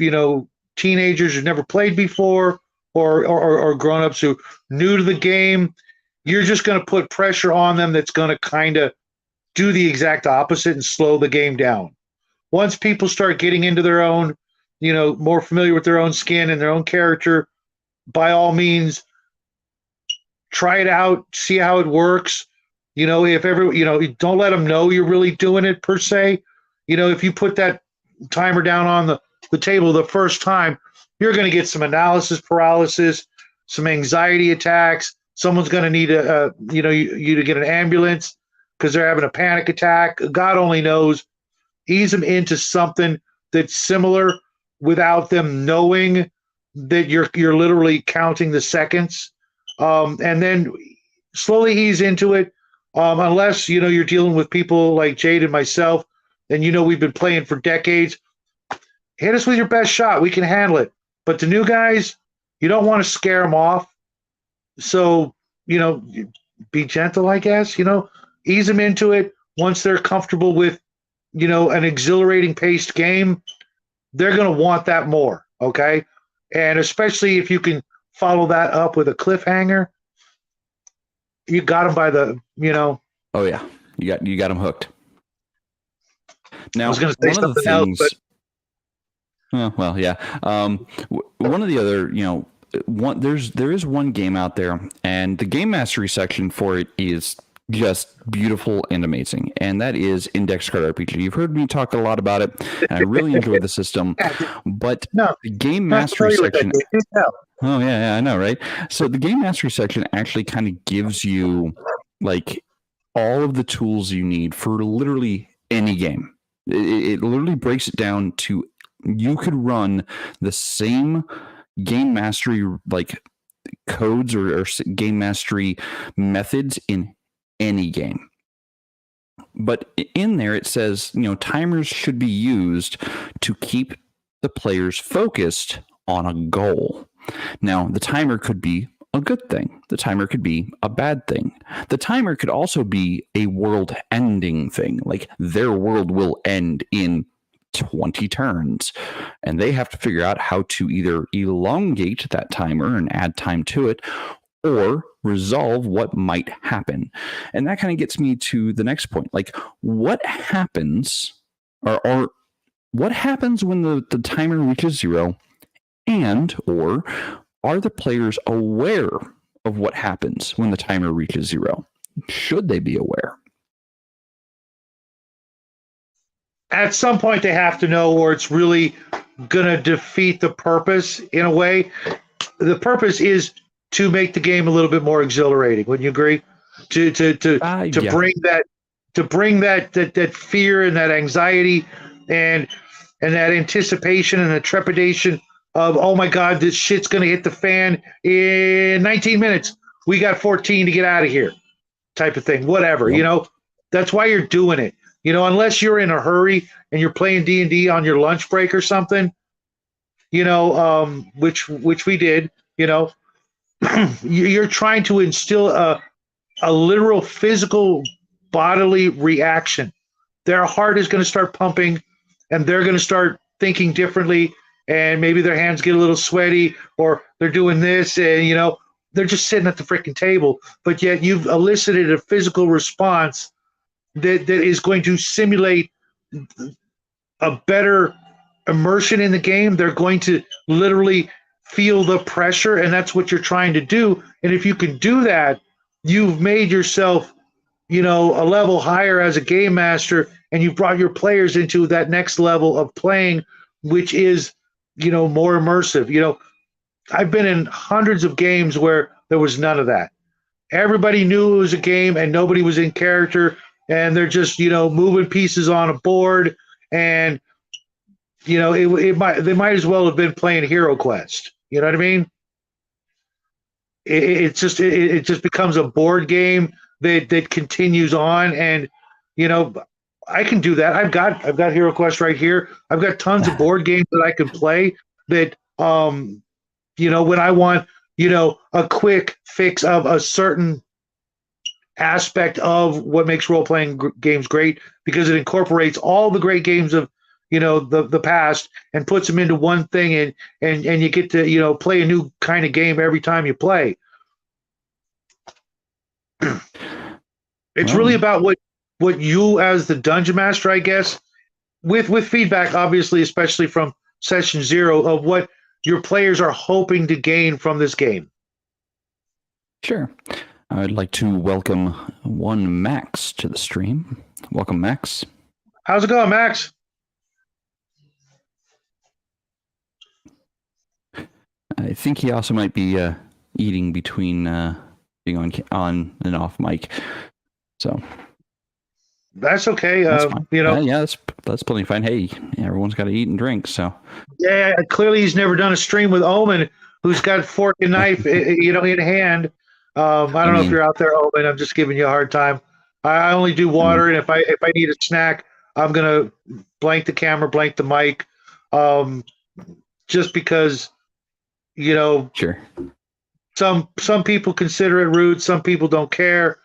teenagers who've never played before, or grown-ups who are new to the game, you're just going to put pressure on them that's going to kind of do the exact opposite and slow the game down. Once people start getting into their own, more familiar with their own skin and their own character, by all means, try it out, see how it works. If ever, don't let them know you're really doing it per se. If you put that timer down on the table the first time, you're going to get some analysis paralysis, some anxiety attacks. Someone's going to need you to get an ambulance because they're having a panic attack. God only knows. Ease them into something that's similar without them knowing that you're literally counting the seconds, and then slowly ease into it. Unless you're dealing with people like Jaide and myself, and we've been playing for decades. Hit us with your best shot. We can handle it. But the new guys, you don't want to scare them off. So be gentle, I guess. Ease them into it. Once they're comfortable with an exhilarating paced game, they're going to want that more. Okay. And especially if you can follow that up with a cliffhanger, you got them by the, Oh yeah. You got them hooked. Now, I was going to say something else, but. Well, yeah. One of the other, there is one game out there, and the game mastery section for it is just beautiful and amazing, and that is Index Card RPG. You've heard me talk a lot about it, and I really enjoy the system. But the game mastery section. Oh yeah, I know, right? So the game mastery section actually kind of gives you like all of the tools you need for literally any game. It literally breaks it down to you could run the same game mastery like codes or game mastery methods in any game. But in there it says, timers should be used to keep the players focused on a goal. Now, the timer could be a good thing. The timer could be a bad thing. The timer could also be a world-ending thing, like their world will end in 20 turns, and they have to figure out how to either elongate that timer and add time to it or resolve what might happen. And that kind of gets me to the next point. Like, what happens or what happens when the timer reaches 0, and or are the players aware of what happens when the timer reaches 0? Should they be aware? At some point, they have to know, or it's really going to defeat the purpose in a way. The purpose is to make the game a little bit more exhilarating. Wouldn't you agree? To bring that fear and that anxiety and that anticipation and the trepidation of, oh my God, this shit's going to hit the fan in 19 minutes. We got 14 to get out of here, type of thing. Whatever, that's why you're doing it. Unless you're in a hurry and you're playing D&D on your lunch break or something, which we did, you're trying to instill a literal physical bodily reaction. Their heart is going to start pumping, and they're going to start thinking differently, and maybe their hands get a little sweaty, or they're doing this, and they're just sitting at the freaking table, but yet you've elicited a physical response that is going to simulate a better immersion in the game. They're going to literally feel the pressure, and that's what you're trying to do. And if you can do that, you've made yourself, a level higher as a game master, and you've brought your players into that next level of playing, which is, more immersive. I've been in hundreds of games where there was none of that. Everybody knew it was a game and nobody was in character, and they're just, moving pieces on a board, and, they might as well have been playing Hero Quest. You know what I mean? It just becomes a board game that continues on, and, I can do that. I've got Hero Quest right here. I've got tons of board games that I can play that, when I want, a quick fix of a certain aspect of what makes role-playing games great, because it incorporates all the great games of the past and puts them into one thing, and you get to play a new kind of game every time you play. It's really about what you as the dungeon master, I guess, with feedback, obviously, especially from session 0, of what your players are hoping to gain from this game. Sure. I'd like to welcome one Max to the stream. Welcome, Max. How's it going, Max? I think he also might be eating between being on and off mic. So That's okay. that's fine. You know, Yeah, that's plenty fine. Hey, everyone's got to eat and drink. So yeah. Clearly, he's never done a stream with Omen, who's got fork and knife, you know, in hand. I don't know if you're out there, Omen. I'm just giving you a hard time. I only do water, and if I need a snack, I'm gonna blank the camera, blank the mic, just because, you know, sure. some people consider it rude, some people don't care.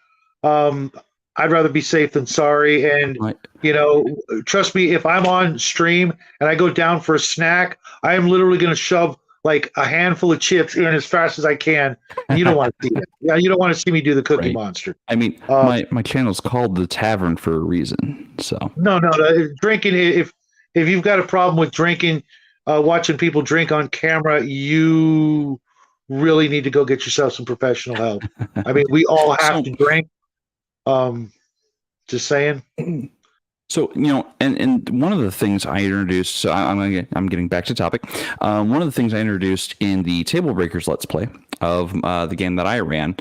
I'd rather be safe than sorry, and Right. you know, trust me, if I'm on stream and I go down for a snack, I am literally going to shove like a handful of chips in as fast as I can. And you don't want to see it. Yeah, you don't want to see me do the Cookie Right. Monster. I mean, my channel's called The Tavern for a reason. So No. Drinking. If you've got a problem with drinking, watching people drink on camera, you really need to go get yourself some professional help. I mean, we all have to drink. Just saying. So, you know, and one of the things I introduced, so I'm getting back to topic. One of the things I introduced in the Table Breakers Let's Play of the game that I ran,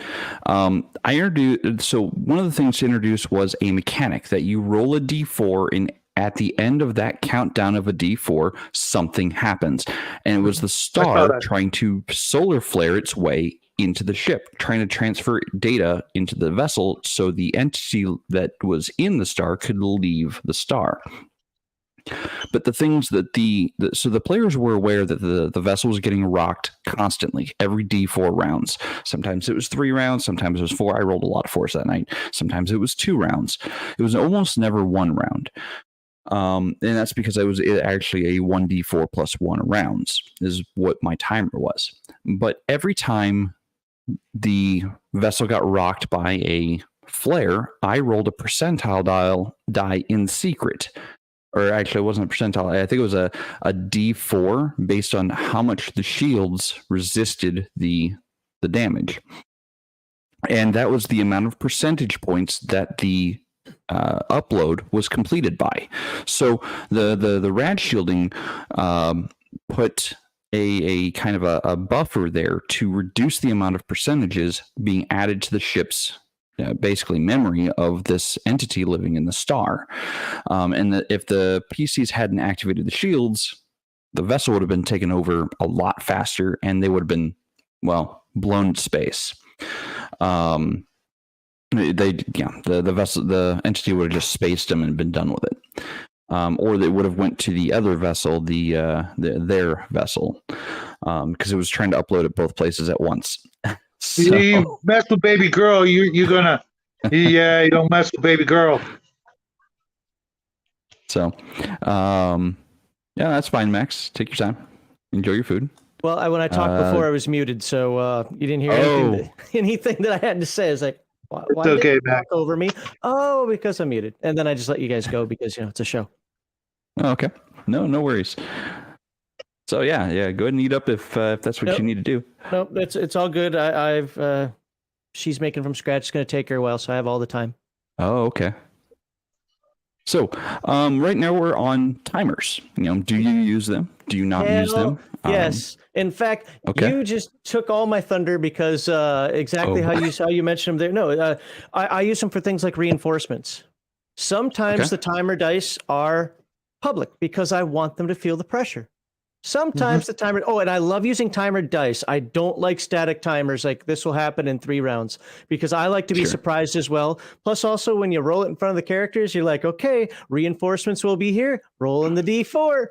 so one of the things to introduce was a mechanic that you roll a d4 and at the end of that countdown of a d4, something happens. And it was the star trying to solar flare its way into the ship, trying to transfer data into the vessel so the entity that was in the star could leave the star. But the things that so the players were aware that the vessel was getting rocked constantly every d4 rounds. Sometimes it was 3 rounds, sometimes it was 4. I rolled a lot of 4s that night. Sometimes it was 2 rounds. It was almost never 1 round. And that's because I was actually a 1d4 plus 1 rounds is what my timer was. But every time the vessel got rocked by a flare, I rolled a percentile die in secret. Or actually, it wasn't a percentile. I think it was a D4 based on how much the shields resisted the damage. And that was the amount of percentage points that the upload was completed by. So the rad shielding put a kind of a buffer there to reduce the amount of percentages being added to the ship's basically memory of this entity living in the star. And if the PCs hadn't activated the shields, the vessel would have been taken over a lot faster and they would have been, well, blown to space. The vessel, the entity would have just spaced them and been done with it. Or they would have went to the other vessel, their vessel, because it was trying to upload at both places at once. So, you mess with baby girl, you're gonna, you don't mess with baby girl. So, yeah, that's fine, Max. Take your time, enjoy your food. Well, when I talked before, I was muted, so you didn't hear anything that I had to say. I was like, why did you talk over me? Oh, because I'm muted. And then I just let you guys go because, you know, it's a show. Oh, okay. No worries. So yeah, go ahead and eat up if that's what you need to do. Nope, it's all good. I've she's making from scratch. It's going to take her a while, so I have all the time. Oh, okay. So, right now we're on timers. You know, do you use them? Do you not use them? Yes. In fact, you just took all my thunder because exactly how you mentioned them there. No, I use them for things like reinforcements. Sometimes the timer dice are public because I want them to feel the pressure. Sometimes the timer, and I love using timer dice. I don't like static timers like this will happen in 3 rounds because I like to be surprised as well. Plus also when you roll it in front of the characters, you're like, okay, reinforcements will be here. Roll in the D4.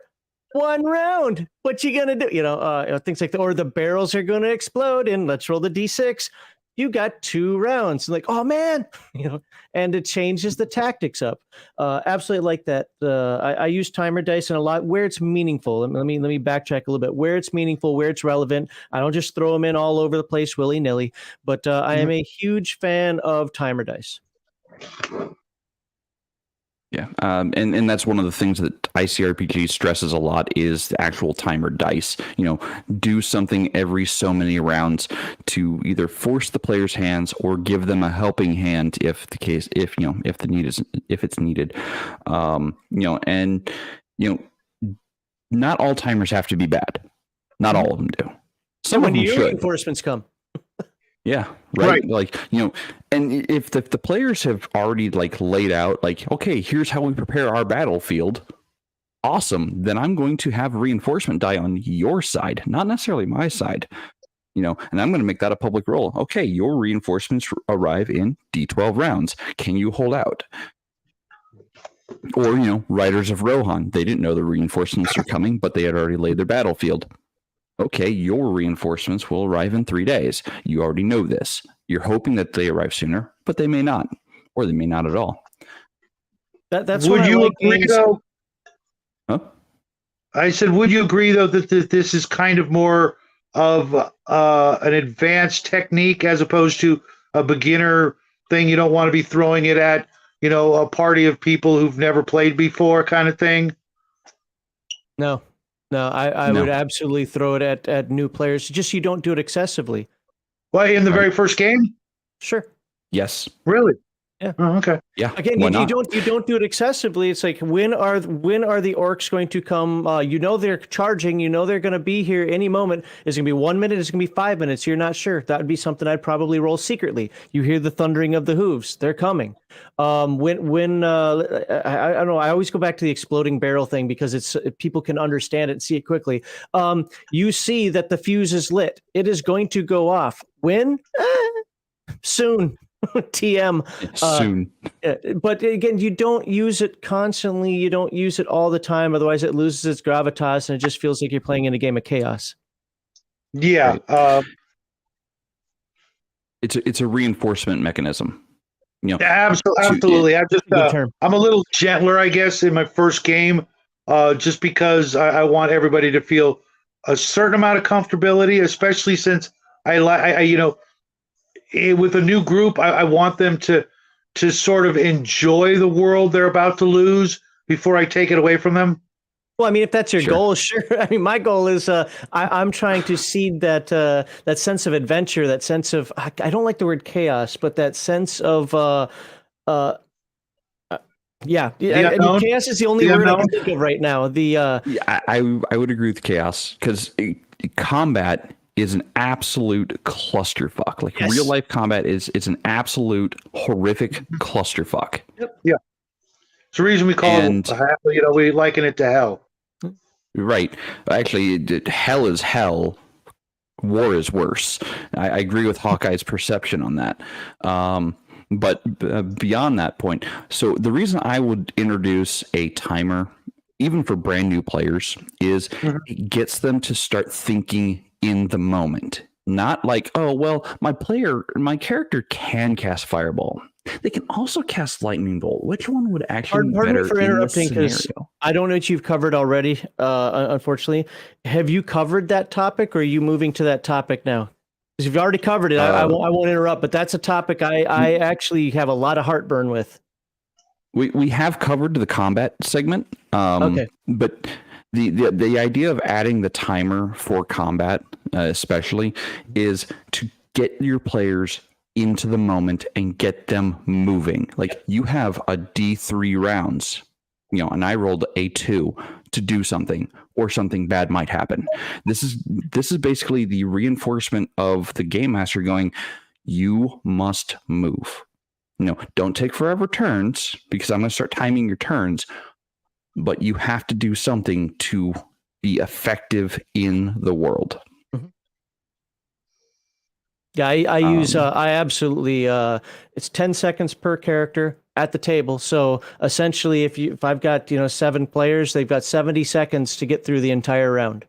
1 round. What you gonna do? You know, things like that. Or the barrels are going to explode and let's roll the D6. You got 2 rounds. Like, oh man, you know, and it changes the tactics up. Absolutely like that. I use timer dice in a lot where it's meaningful. Let me backtrack a little bit. Where it's meaningful, where it's relevant. I don't just throw them in all over the place willy nilly. But I am a huge fan of timer dice. Yeah, and that's one of the things that ICRPG stresses a lot is the actual timer dice. Do something every so many rounds to either force the player's hands or give them a helping hand if it's needed. Not all timers have to be bad. Not all of them do. Some when of them do your should. reinforcements come? Yeah, right. Like, and if the players have already laid out okay, here's how we prepare our battlefield. Awesome. Then I'm going to have a reinforcement die on your side, not necessarily my side. And I'm going to make that a public role. Okay, your reinforcements arrive in D12 rounds. Can you hold out? Or, Riders of Rohan. They didn't know the reinforcements are coming, but they had already laid their battlefield. Okay, your reinforcements will arrive in 3 days. You already know this. You're hoping that they arrive sooner, but they may not, or they may not at all. That's would you like agree, games. though? Huh? I said, would you agree, though, that this is kind of more of an advanced technique as opposed to a beginner thing? You don't want to be throwing it at, a party of people who've never played before kind of thing? No, I would absolutely throw it at new players. Just you don't do it excessively. Well, in the very first game? Sure. Yes. Really? Yeah. Oh, okay. Yeah. Again, you don't do it excessively. It's like when are the orcs going to come? They're charging. They're going to be here any moment. Is it going to be 1 minute? Is it going to be 5 minutes? You're not sure. That would be something I'd probably roll secretly. You hear the thundering of the hooves. They're coming. I don't know. I always go back to the exploding barrel thing because people can understand it and see it quickly. You see that the fuse is lit. It is going to go off. When? Soon. TM soon. But again, you don't use it constantly. You don't use it all the time. Otherwise, it loses its gravitas and it just feels like you're playing in a game of chaos. Yeah. Right. It's a reinforcement mechanism. Absolutely. I'm a little gentler, I guess, in my first game, just because I want everybody to feel a certain amount of comfortability, especially since with a new group, I want them to sort of enjoy the world they're about to lose before I take it away from them. Well, I mean, if that's your goal, sure. I mean, my goal is I'm trying to seed that sense of adventure, that sense of I don't like the word chaos, but that sense of chaos is the only word I can think of right now. I would agree with chaos because combat is an absolute clusterfuck. Real life combat is an absolute horrific clusterfuck. Yep. Yeah. It's the reason we call it, we liken it to hell. Right. Actually, hell is hell. War is worse. I agree with Hawkeye's perception on that. But beyond that point, so the reason I would introduce a timer, even for brand new players, is it gets them to start thinking in the moment. Not like, oh, well, my character can cast Fireball. They can also cast Lightning Bolt. Which one would actually be better for interrupting, in this scenario? I don't know what you've covered already, unfortunately. Have you covered that topic, or are you moving to that topic now? Because if you've already covered it, I won't interrupt, but that's a topic I actually have a lot of heartburn with. We have covered the combat segment, okay. But the idea of adding the timer for combat, especially, is to get your players into the moment and get them moving. Like, you have a D3 rounds, and I rolled a 2 to do something, or something bad might happen. This is basically the reinforcement of the game master going, you must move. Don't take forever turns, because I'm going to start timing your turns, but you have to do something to be effective in the world. Yeah, I absolutely, it's 10 seconds per character at the table. So essentially, if I've got, 7 players, they've got 70 seconds to get through the entire round.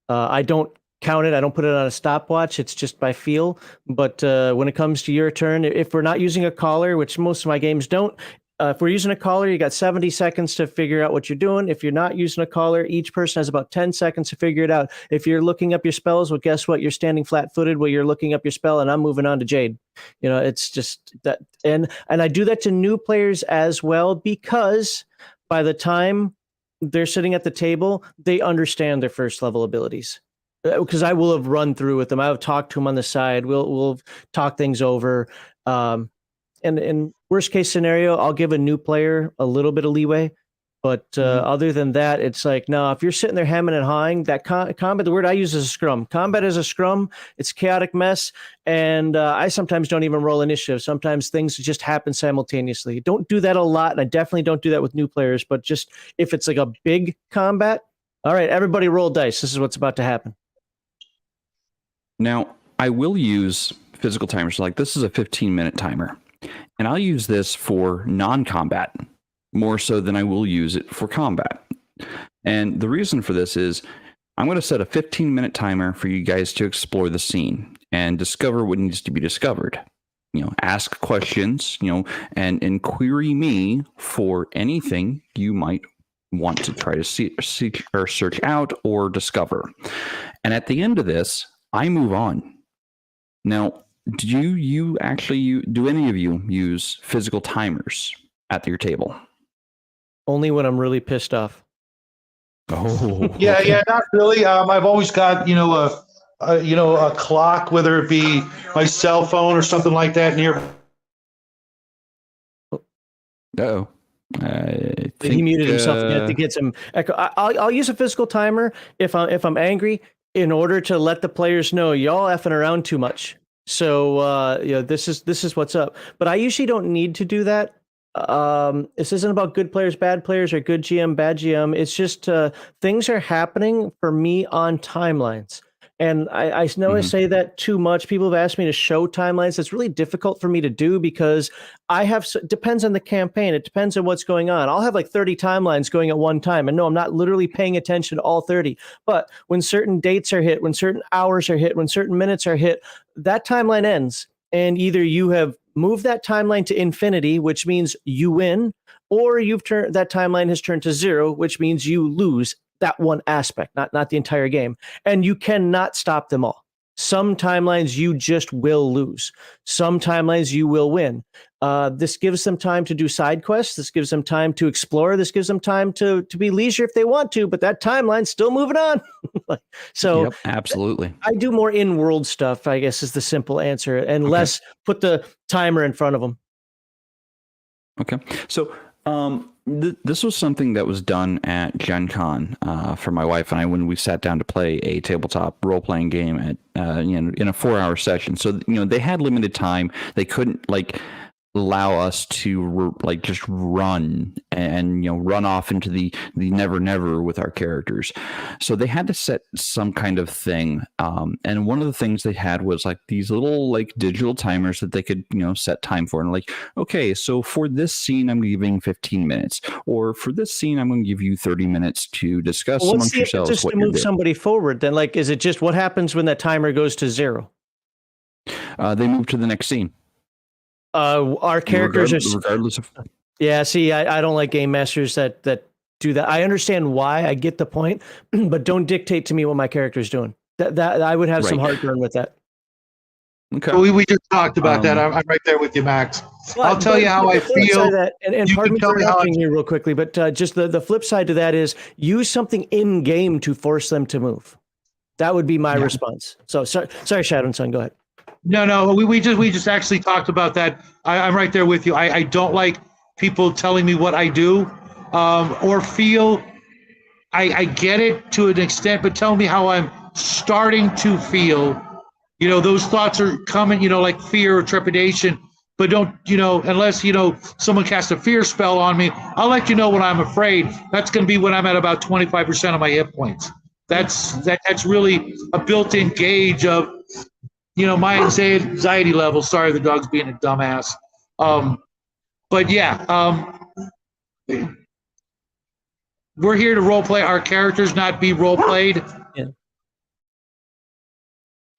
I don't count it. I don't put it on a stopwatch. It's just by feel. But when it comes to your turn, if we're not using a caller, which most of my games don't, if we're using a caller, you got 70 seconds to figure out what you're doing. If you're not using a caller, each person has about 10 seconds to figure it out. If you're looking up your spells, well, guess what? You're standing flat-footed while you're looking up your spell, and I'm moving on to Jaide. It's just that, and I do that to new players as well, because by the time they're sitting at the table, they understand their first level abilities. Because I will have run through with them. I've talked to them on the side. We'll talk things over. And in worst case scenario, I'll give a new player a little bit of leeway. But other than that, it's like, no, if you're sitting there hemming and hawing, that combat, the word I use is a scrum. Combat is a scrum. It's chaotic mess. And I sometimes don't even roll initiative. Sometimes things just happen simultaneously. Don't do that a lot. And I definitely don't do that with new players. But just if it's like a big combat, all right, everybody roll dice. This is what's about to happen. Now, I will use physical timers. Like, this is a 15-minute timer. And I'll use this for non-combat more so than I will use it for combat. And the reason for this is I'm going to set a 15-minute timer for you guys to explore the scene and discover what needs to be discovered. Ask questions, and query me for anything you might want to try to seek or search out or discover. And at the end of this, I move on. Now, do any of you use physical timers at your table? Only when I'm really pissed off. Oh, yeah, not really. I've always got a clock, whether it be my cell phone or something like that near. Uh-oh. He muted himself again to get some echo. I'll use a physical timer if I'm angry, in order to let the players know y'all effing around too much. So this is what's up. But I usually don't need to do that. This isn't about good players, bad players, or good GM, bad GM. It's just things are happening for me on timelines. And I know I say that too much. People have asked me to show timelines. It's really difficult for me to do because depends on the campaign. It depends on what's going on. I'll have like 30 timelines going at one time. And no, I'm not literally paying attention to all 30. But when certain dates are hit, when certain hours are hit, when certain minutes are hit, that timeline ends. And either you have moved that timeline to infinity, which means you win, or that timeline has turned to 0, which means you lose that one aspect, not the entire game. And you cannot stop them all. Some timelines you just will lose. Some timelines you will win. This gives them time to do side quests. This gives them time to explore. This gives them time to be leisure if they want to, but that timeline's still moving on. So yep, absolutely. I do more in-world stuff, I guess, is the simple answer, and less put the timer in front of them. Okay. So this was something that was done at Gen Con for my wife and I when we sat down to play a tabletop role-playing game at in a 4-hour session. So they had limited time. They couldn't allow us to just run and run off into the never with our characters. So they had to set some kind of thing, and one of the things they had was like these little digital timers that they could set time for, and okay, so for this scene I'm giving 15 minutes, or for this scene I'm going to give you 30 minutes to discuss amongst yourselves just to move somebody forward. Then is it just what happens when that timer goes to 0? They move to the next scene. Our characters regardless of. Yeah, see, I don't like game masters that do that. I understand why. I get the point, but don't dictate to me what my character's doing. That I would have some heartburn with that. Okay. Well, we just talked about that. I'm right there with you, Max. I'll tell you how I feel. And pardon me for interrupting you real quickly, but just the flip side to that is use something in game to force them to move. That would be my response. So sorry, Shadow&Son, go ahead. No, we just actually talked about that. I'm right there with you. I don't like people telling me what I do or feel. I get it to an extent, but tell me how I'm starting to feel. Those thoughts are coming, like fear or trepidation, but don't, unless, someone casts a fear spell on me, I'll let you know when I'm afraid. That's going to be when I'm at about 25% of my hit points. That's really a built-in gauge of, my anxiety level. Sorry, the dog's being a dumbass. But yeah, we're here to role play our characters, not be role played. Yeah.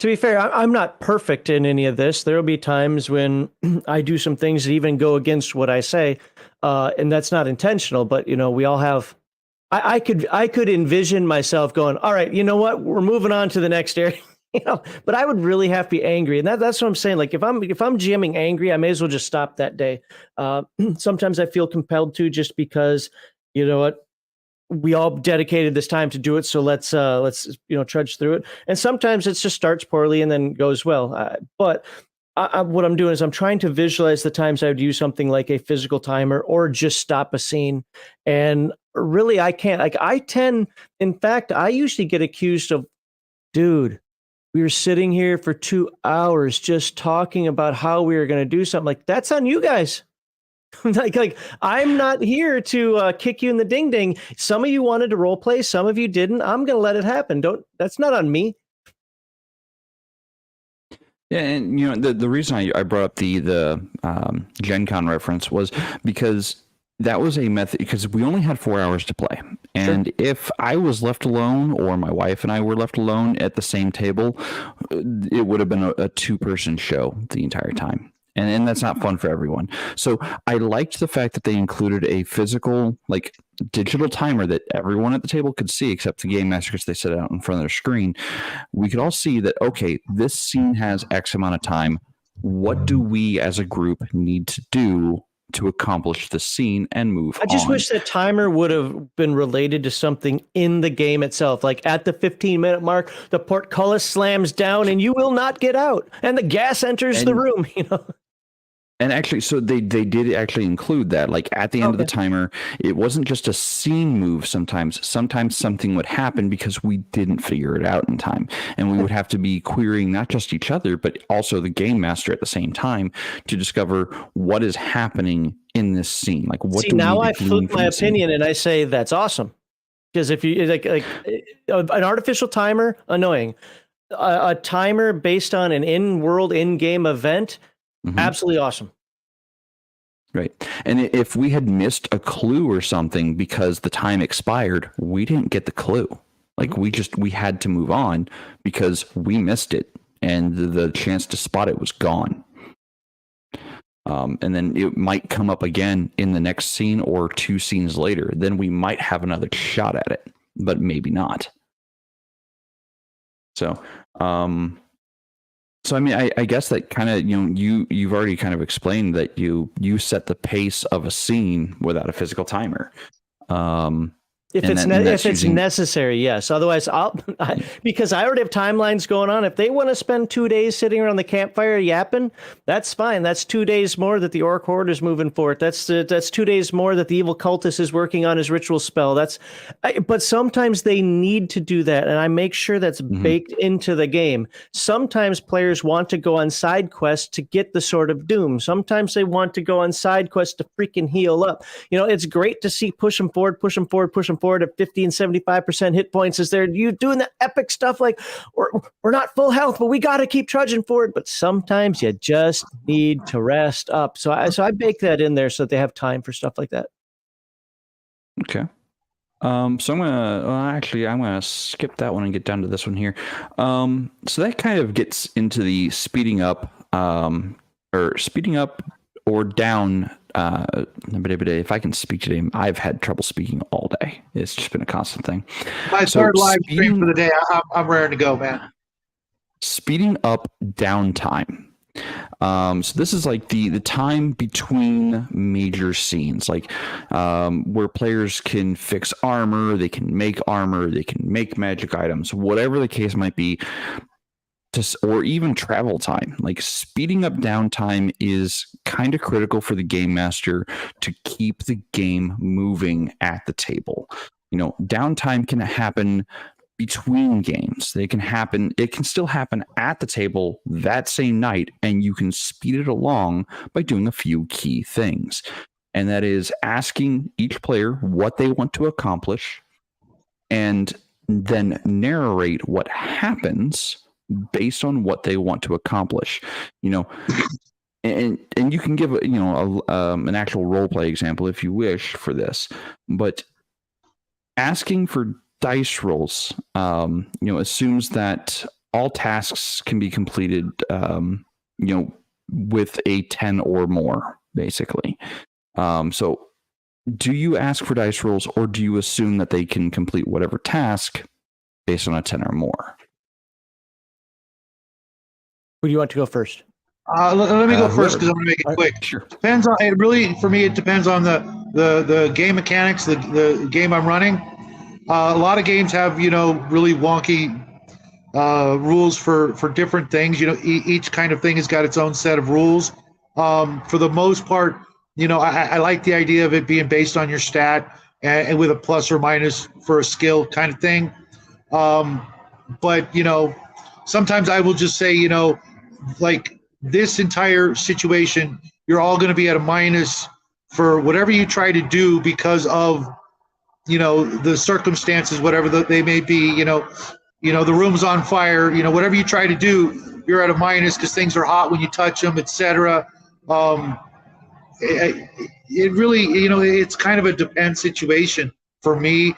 To be fair, I'm not perfect in any of this. There will be times when I do some things that even go against what I say. and that's not intentional, but we all have. I could envision myself going, all right, you know what, we're moving on to the next area. But I would really have to be angry, and that's what I'm saying. Like if I'm GMing angry, I may as well just stop that day. Sometimes I feel compelled to, just because you know what, we all dedicated this time to do it, so let's trudge through it. And sometimes it just starts poorly and then goes well. But what I'm doing is I'm trying to visualize the times I would use something like a physical timer or just stop a scene. And really, I can't. Like in fact, I usually get accused of, dude, we were sitting here for 2 hours just talking about how we were going to do something. Like, that's on you guys. like I'm not here to kick you in the ding ding. Some of you wanted to role play, some of you didn't. I'm going to let it happen. That's not on me. Yeah, and the reason I brought up the Gen Con reference was because that was a method, because we only had 4 hours to play. And if I was left alone, or my wife and I were left alone at the same table, it would have been a two-person show the entire time. And that's not fun for everyone. So I liked the fact that they included a physical, like, digital timer that everyone at the table could see, except the game master, because they set it out in front of their screen. We could all see that, okay, this scene has X amount of time. What do we as a group need to do to accomplish the scene and move on? I just wish that timer would have been related to something in the game itself. Like at the 15-minute mark, the portcullis slams down and you will not get out, and the gas enters the room. And actually, so they did actually include that. Like at the end of the timer, it wasn't just a scene move. Sometimes something would happen because we didn't figure it out in time, and we would have to be querying not just each other, but also the game master at the same time to discover what is happening in this scene. Like, what do we now need I to flip my opinion and I say that's awesome, because if you like an artificial timer, annoying. A timer based on an in-world, in-game event. Absolutely awesome. Right. And if we had missed a clue or something because the time expired, we didn't get the clue. Like we had to move on because we missed it, and the chance to spot it was gone. And then it might come up again in the next scene or 2 scenes later. Then we might have another shot at it, but maybe not. So, I mean, I guess that kind of, you've already kind of explained that you set the pace of a scene without a physical timer. If it's necessary, yes. Otherwise, because I already have timelines going on. If they want to spend 2 days sitting around the campfire yapping, that's fine. That's 2 days more that the Orc Horde is moving forward. That's 2 days more that the evil cultist is working on his ritual spell. But sometimes they need to do that, and I make sure that's baked into the game. Sometimes players want to go on side quests to get the Sword of Doom. Sometimes they want to go on side quests to freaking heal up. It's great to see push them forward at 50 and 75% hit points. Is there you doing the epic stuff like we're not full health, but we got to keep trudging forward. But sometimes you just need to rest up. So I bake that in there so that they have time for stuff like that. Okay. So I'm gonna skip that one and get down to this one here. So that kind of gets into the speeding up or down. If I can speak today, I've had trouble speaking all day. It's just been a constant thing. My third live stream for the day. I'm raring to go, man. Speeding up downtime. So this is like the time between major scenes, like where players can fix armor, they can make magic items, whatever the case might be. Or even travel time. Like speeding up downtime is kind of critical for the game master to keep the game moving at the table. Downtime can happen between games. It can still happen at the table that same night, and you can speed it along by doing a few key things. And that is asking each player what they want to accomplish, and then narrate what happens based on what they want to accomplish, and you can give an actual role play example if you wish for this, but asking for dice rolls, assumes that all tasks can be completed, with a 10 or more, basically. So do you ask for dice rolls, or do you assume that they can complete whatever task based on a 10 or more? Who do you want to go first? Let me go first because I'm going to make it quick. Sure. Depends on it. Really, for me, it depends on the game mechanics, the game I'm running. A lot of games have really wonky rules for different things. Each kind of thing has got its own set of rules. For the most part, I like the idea of it being based on your stat and with a plus or minus for a skill kind of thing. But sometimes I will just say, like this entire situation, you're all going to be at a minus for whatever you try to do because of the circumstances, whatever they may be. The room's on fire. Whatever you try to do, you're at a minus because things are hot when you touch them, etc. It really, it's kind of a depend situation for me.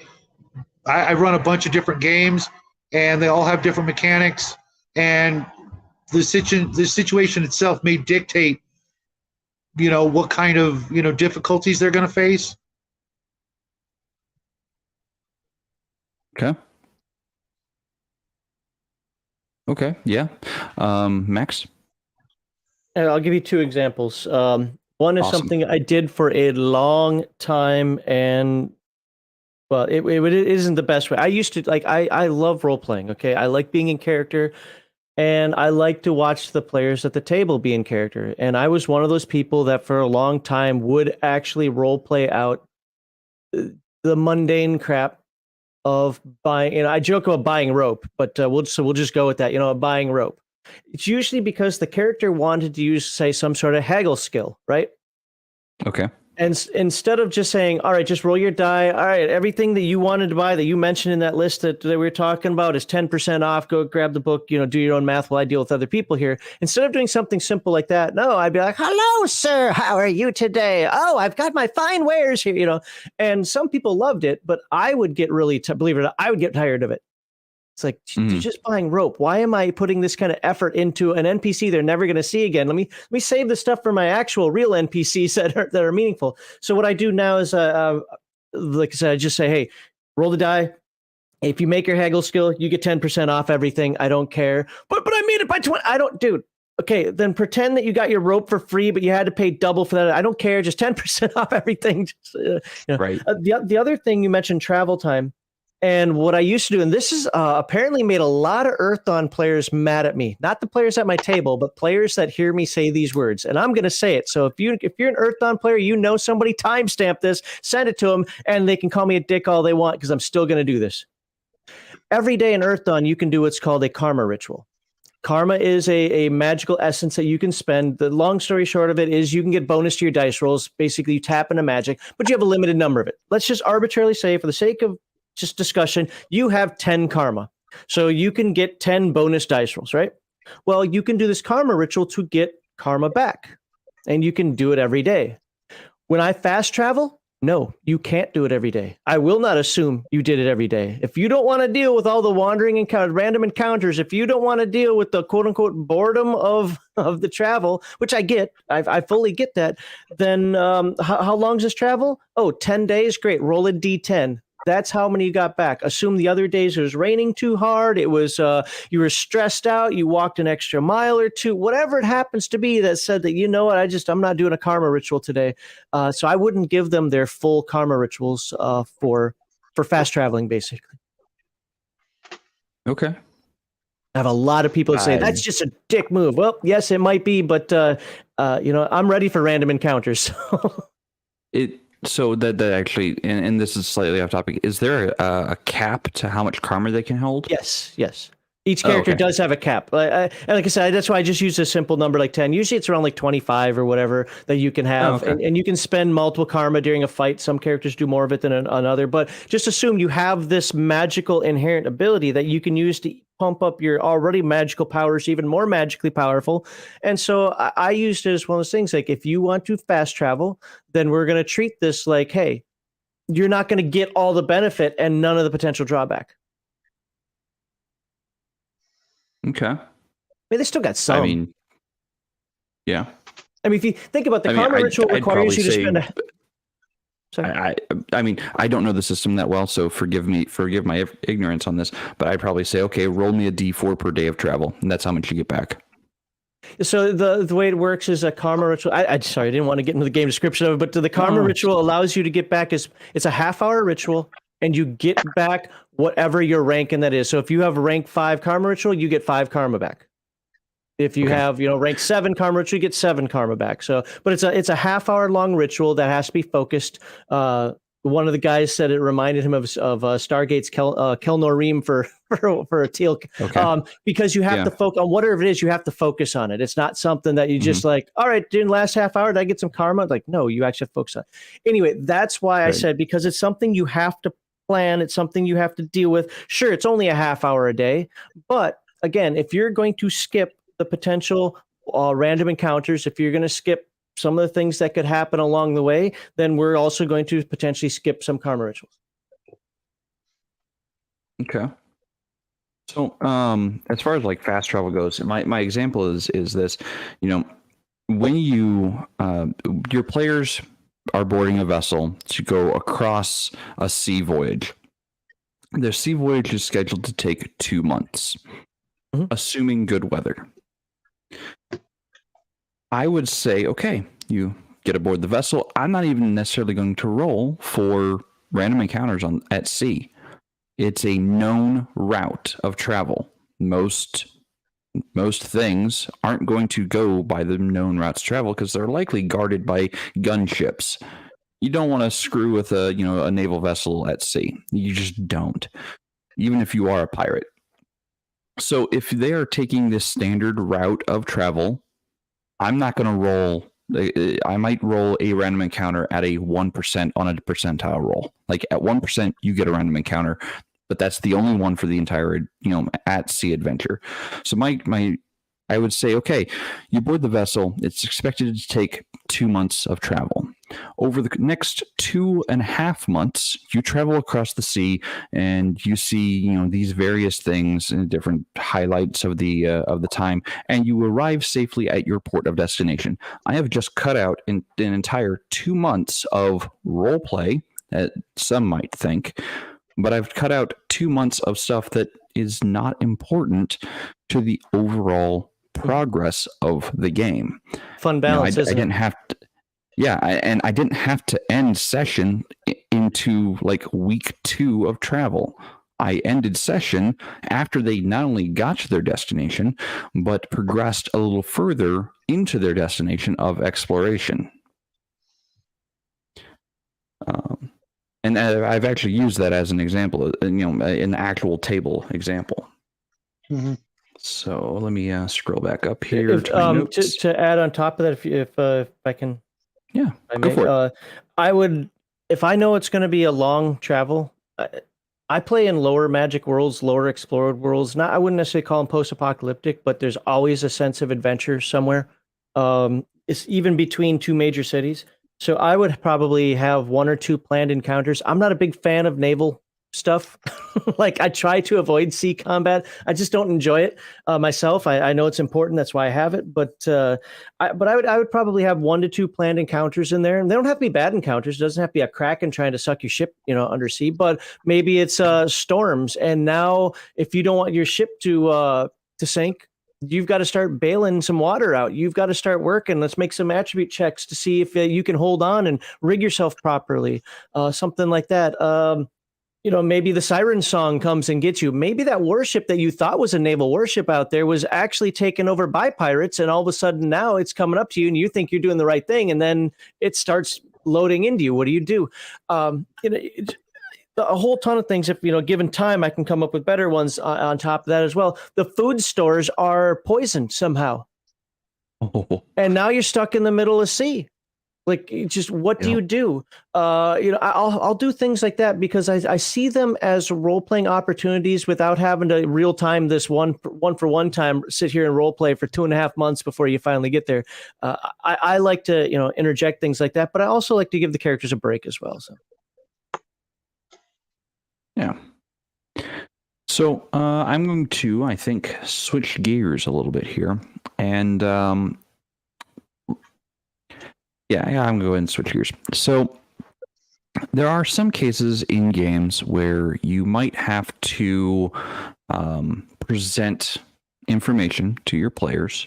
I run a bunch of different games, and they all have different mechanics, and the situation itself may dictate, what kind of difficulties they're going to face. Okay. Yeah. Max? I'll give you two examples. One is Awesome. something I did for a long time, and well, it isn't the best way. I used to I love role playing. Okay, I like being in character, and I like to watch the players at the table be in character. And I was one of those people that for a long time would actually role play out the mundane crap of buying. I joke about buying rope, but we'll just go with that. Buying rope. It's usually because the character wanted to use, say, some sort of haggle skill, right? Okay. And instead of just saying, all right, just roll your die. All right, everything that you wanted to buy that you mentioned in that list that we were talking about is 10% off. Go grab the book, do your own math while I deal with other people here. Instead of doing something simple like that, no, I'd be like, hello, sir. How are you today? Oh, I've got my fine wares here, And some people loved it, but I would get really, believe it or not, I would get tired of it. It's like, you're just buying rope. Why am I putting this kind of effort into an NPC they're never going to see again? Let me save the stuff for my actual real NPCs that are meaningful. So what I do now is, like I said, I just say, hey, roll the die. If you make your haggle skill, you get 10% off everything. I don't care. But I made it by 20. I don't, dude. Okay, then pretend that you got your rope for free, but you had to pay double for that. I don't care. Just 10% off everything. Right. The other thing you mentioned, travel time. And what I used to do, and this is apparently made a lot of Earthdawn players mad at me. Not the players at my table, but players that hear me say these words. And I'm going to say it. So if you're an Earthdawn player, somebody timestamp this, send it to them, and they can call me a dick all they want because I'm still going to do this. Every day in Earthdawn, you can do what's called a karma ritual. Karma is a magical essence that you can spend. The long story short of it is you can get bonus to your dice rolls. Basically, you tap into magic, but you have a limited number of it. Let's just arbitrarily say, for the sake of just discussion, you have 10 karma. So you can get 10 bonus dice rolls, right? Well, you can do this karma ritual to get karma back. And you can do it every day. When I fast travel, no, you can't do it every day. I will not assume you did it every day. If you don't want to deal with all the wandering and random encounters, if you don't want to deal with the quote unquote boredom of the travel, which I get, I fully get that, then how long does this travel? Oh, 10 days? Great. Roll a D10. That's how many you got back. Assume the other days it was raining too hard. It was you were stressed out. You walked an extra mile or two. Whatever it happens to be that said that what I'm not doing a karma ritual today. So I wouldn't give them their full karma rituals for fast traveling, basically. Okay. I have a lot of people that say that's just a dick move. Well, yes, it might be, but I'm ready for random encounters. So that actually, and this is slightly off topic, is there a cap to how much karma they can hold? Yes. Each character does have a cap. And like I said, that's why I just use a simple number like 10. Usually it's around like 25 or whatever that you can have. And you can spend multiple karma during a fight. Some characters do more of it than another. But just assume you have this magical inherent ability that you can use to pump up your already magical powers even more magically powerful. And so I used it as one of those things, like if you want to fast travel, then we're going to treat this like, hey, you're not going to get all the benefit and none of the potential drawback. Okay. I mean, they still got some. I mean, yeah. I mean, if you think about the karma ritual requires you to spend I mean, I don't know the system that well, so forgive my ignorance on this, but I'd probably say, okay, roll me a D4 per day of travel, and that's how much you get back. So the way it works is a karma ritual. Sorry, I didn't want to get into the game description of it, but the karma ritual allows you to get back it's a half-hour ritual, and you get back whatever your rank in that is. So if you have a rank 5 karma ritual, you get 5 karma back. If you have, rank 7 karma ritual, you get 7 karma back. So, but it's a half-hour long ritual that has to be focused. One of the guys said it reminded him of Stargate's Kelnor Reem for a teal, because you have to focus on whatever it is. You have to focus on it. It's not something that you just like. All right, during the last half hour, did I get some karma? Like, no, you actually have to focus on it. Anyway, that's why I said, because it's something you have to plan. It's something you have to deal with. Sure, it's only a half hour a day, but again, if you're going to skip the potential random encounters, if you're going to skip some of the things that could happen along the way, then we're also going to potentially skip some karma rituals. Okay. So, as far as like fast travel goes, my example is this, when your players are boarding a vessel to go across a sea voyage, their sea voyage is scheduled to take 2 months, assuming good weather. I would say, okay, you get aboard the vessel. I'm not even necessarily going to roll for random encounters at sea. It's a known route of travel. Most things aren't going to go by the known routes of travel because they're likely guarded by gunships. You don't want to screw with a naval vessel at sea. You just don't, even if you are a pirate. So if they are taking this standard route of travel, I'm not going to roll. I might roll a random encounter at a 1% on a percentile roll. Like at 1%, you get a random encounter, but that's the only one for the entire, at sea adventure. So I would say, okay, you board the vessel. It's expected to take 2 months of travel. Over the next 2.5 months, you travel across the sea and you see, these various things and different highlights of the time, and you arrive safely at your port of destination. I have just cut out an entire 2 months of role play, some might think, but I've cut out 2 months of stuff that is not important to the overall progress of the game. Fun balance, I didn't have to. Yeah, and I didn't have to end session into like week 2 of travel. I ended session after they not only got to their destination, but progressed a little further into their destination of exploration. And I've actually used that as an example, an actual table example. Mm-hmm. So let me scroll back up here to add on top of that, if I can. Yeah, go for it. I would, if I know it's going to be a long travel, I play in lower magic worlds, lower explored worlds. I wouldn't necessarily call them post-apocalyptic, but there's always a sense of adventure somewhere. It's even between 2 major cities. So I would probably have 1 or 2 planned encounters. I'm not a big fan of naval stuff. Like I try to avoid sea combat. I just don't enjoy it myself. I know it's important. That's why I have it. But I would probably have 1 to 2 planned encounters in there, and they don't have to be bad encounters. It doesn't have to be a kraken trying to suck your ship, undersea. But maybe it's storms, and now if you don't want your ship to sink, you've got to start bailing some water out. You've got to start working. Let's make some attribute checks to see if you can hold on and rig yourself properly. Something like that. Maybe the siren song comes and gets you. Maybe that warship that you thought was a naval warship out there was actually taken over by pirates, and all of a sudden now it's coming up to you and you think you're doing the right thing, and then it starts loading into you. What do you do? A whole ton of things. If given time, I can come up with better ones on top of that as well. The food stores are poisoned somehow, and now you're stuck in the middle of sea. Like, just what do you do? I'll do things like that because I see them as role playing opportunities without having to real time this one for one time sit here and role play for 2.5 months before you finally get there. I like to interject things like that, but I also like to give the characters a break as well. So yeah. So I'm going to, I think, switch gears a little bit here, and yeah, I'm going to go ahead and switch gears. So there are some cases in games where you might have to present information to your players,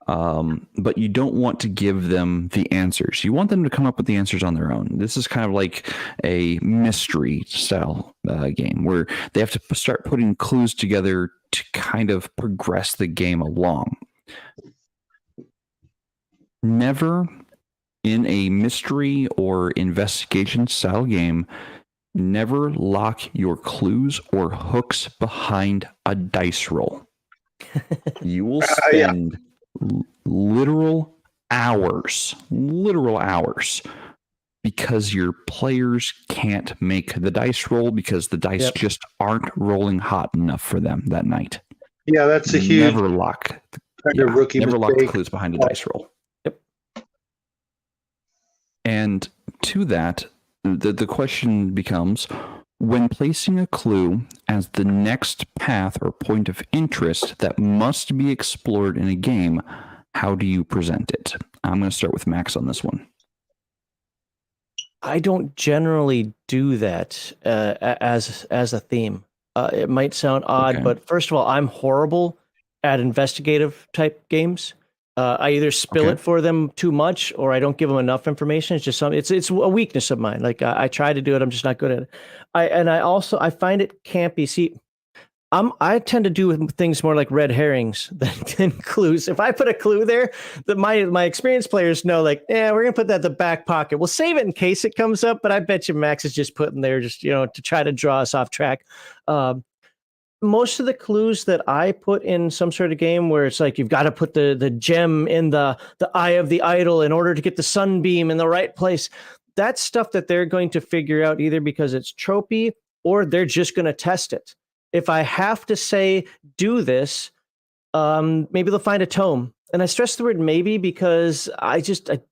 but you don't want to give them the answers. You want them to come up with the answers on their own. This is kind of like a mystery style game where they have to start putting clues together to kind of progress the game along. Never in a mystery or investigation style game, never lock your clues or hooks behind a dice roll. You will spend literal hours because your players can't make the dice roll because the dice just aren't rolling hot enough for them that night. Yeah, that's a huge never lock rookie never mistake. lock the clues behind a dice roll. And to that, the question becomes, when placing a clue as the next path or point of interest that must be explored in a game, how do you present it? I'm going to start with Max on this one. I don't generally do that as a theme. It might sound odd, but first of all, I'm horrible at investigative type games. I either spill it for them too much, or I don't give them enough information. It's just it's a weakness of mine. Like I try to do it, I'm just not good at it. I find it campy. See, I tend to do things more like red herrings than clues. If I put a clue there, that my experienced players know, like, we're gonna put that in the back pocket. We'll save it in case it comes up. But I bet you Max is just putting there just to try to draw us off track. Most of the clues that I put in some sort of game where it's like you've got to put the gem in the eye of the idol in order to get the sunbeam in the right place. That's stuff that they're going to figure out either because it's tropey or they're just going to test it. If I have to say, do this, maybe they'll find a tome. And I stress the word maybe because I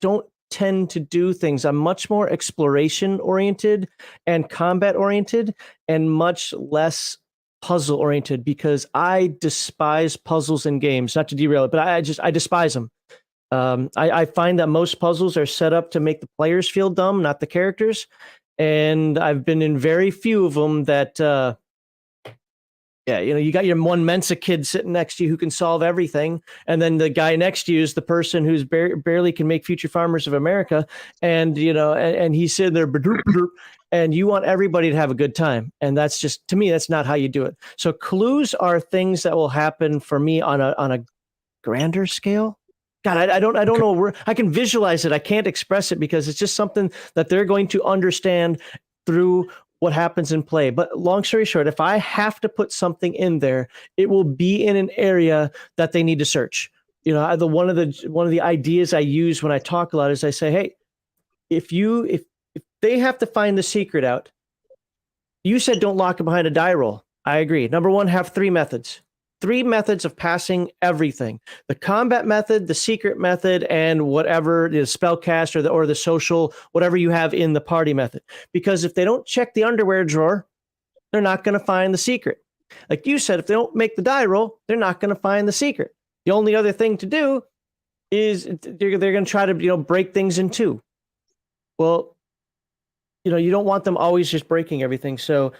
don't tend to do things. I'm much more exploration oriented and combat oriented and much less puzzle oriented because I despise puzzles in games. Not to derail it, but I despise them. I find that most puzzles are set up to make the players feel dumb, not the characters. And I've been in very few of them that, you got your one Mensa kid sitting next to you who can solve everything. And then the guy next to you is the person who's barely can make Future Farmers of America. And, and he's sitting there, and you want everybody to have a good time. And that's just, to me, that's not how you do it. So clues are things that will happen for me on a grander scale. God, I don't know where I can visualize it. I can't express it because it's just something that they're going to understand through what happens in play. But long story short, if I have to put something in there, it will be in an area that they need to search. One of the ideas I use when I talk a lot is I say, hey, if they have to find the secret out, you said don't lock it behind a die roll. I agree. Number one, have 3 methods. 3 methods of passing everything: the combat method, the secret method, and whatever the spellcast or the social, whatever you have in the party method. Because if they don't check the underwear drawer, they're not going to find the secret. Like you said, if they don't make the die roll, they're not going to find the secret. The only other thing to do is they're going to try to break things in 2. Well, you don't want them always just breaking everything. So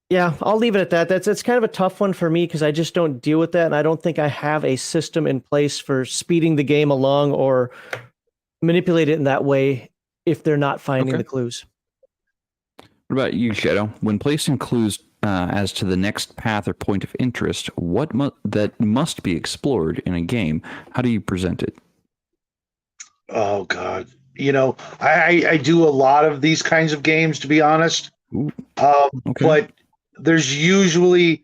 yeah, I'll leave it at that. That's kind of a tough one for me because I just don't deal with that. And I don't think I have a system in place for speeding the game along or manipulate it in that way if they're not finding the clues. What about you, Shadow? When placing clues as to the next path or point of interest, that must be explored in a game, how do you present it? Oh, God. I do a lot of these kinds of games, to be honest. But there's usually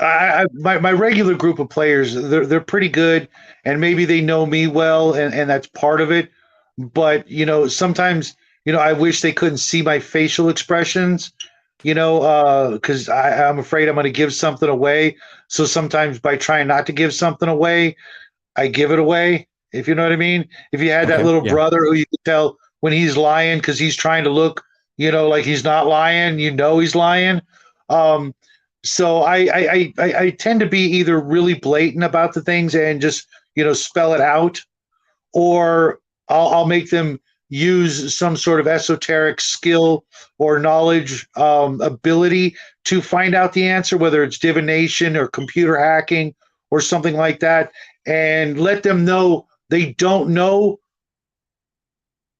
my regular group of players, they're pretty good, and maybe they know me well, and that's part of it. But sometimes I wish they couldn't see my facial expressions, because I'm afraid I'm going to give something away. So sometimes by trying not to give something away, I give it away. If you know what I mean. If you had that little brother who you could tell when he's lying because he's trying to look, like he's not lying, he's lying. So I tend to be either really blatant about the things and just spell it out, or I'll make them use some sort of esoteric skill or knowledge, ability to find out the answer, whether it's divination or computer hacking or something like that, and let them know they don't know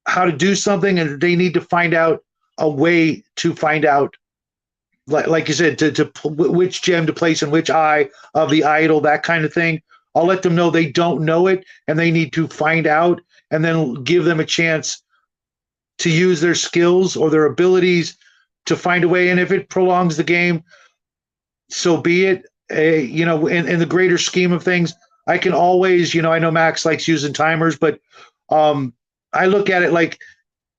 how to do something and they need to find out a way to find out, like you said, to which gem to place in which eye of the idol, that kind of thing. I'll let them know they don't know it and they need to find out, and then give them a chance to use their skills or their abilities to find a way. And if it prolongs the game, so be it. In the greater scheme of things, I can always, I know Max likes using timers, but I look at it like,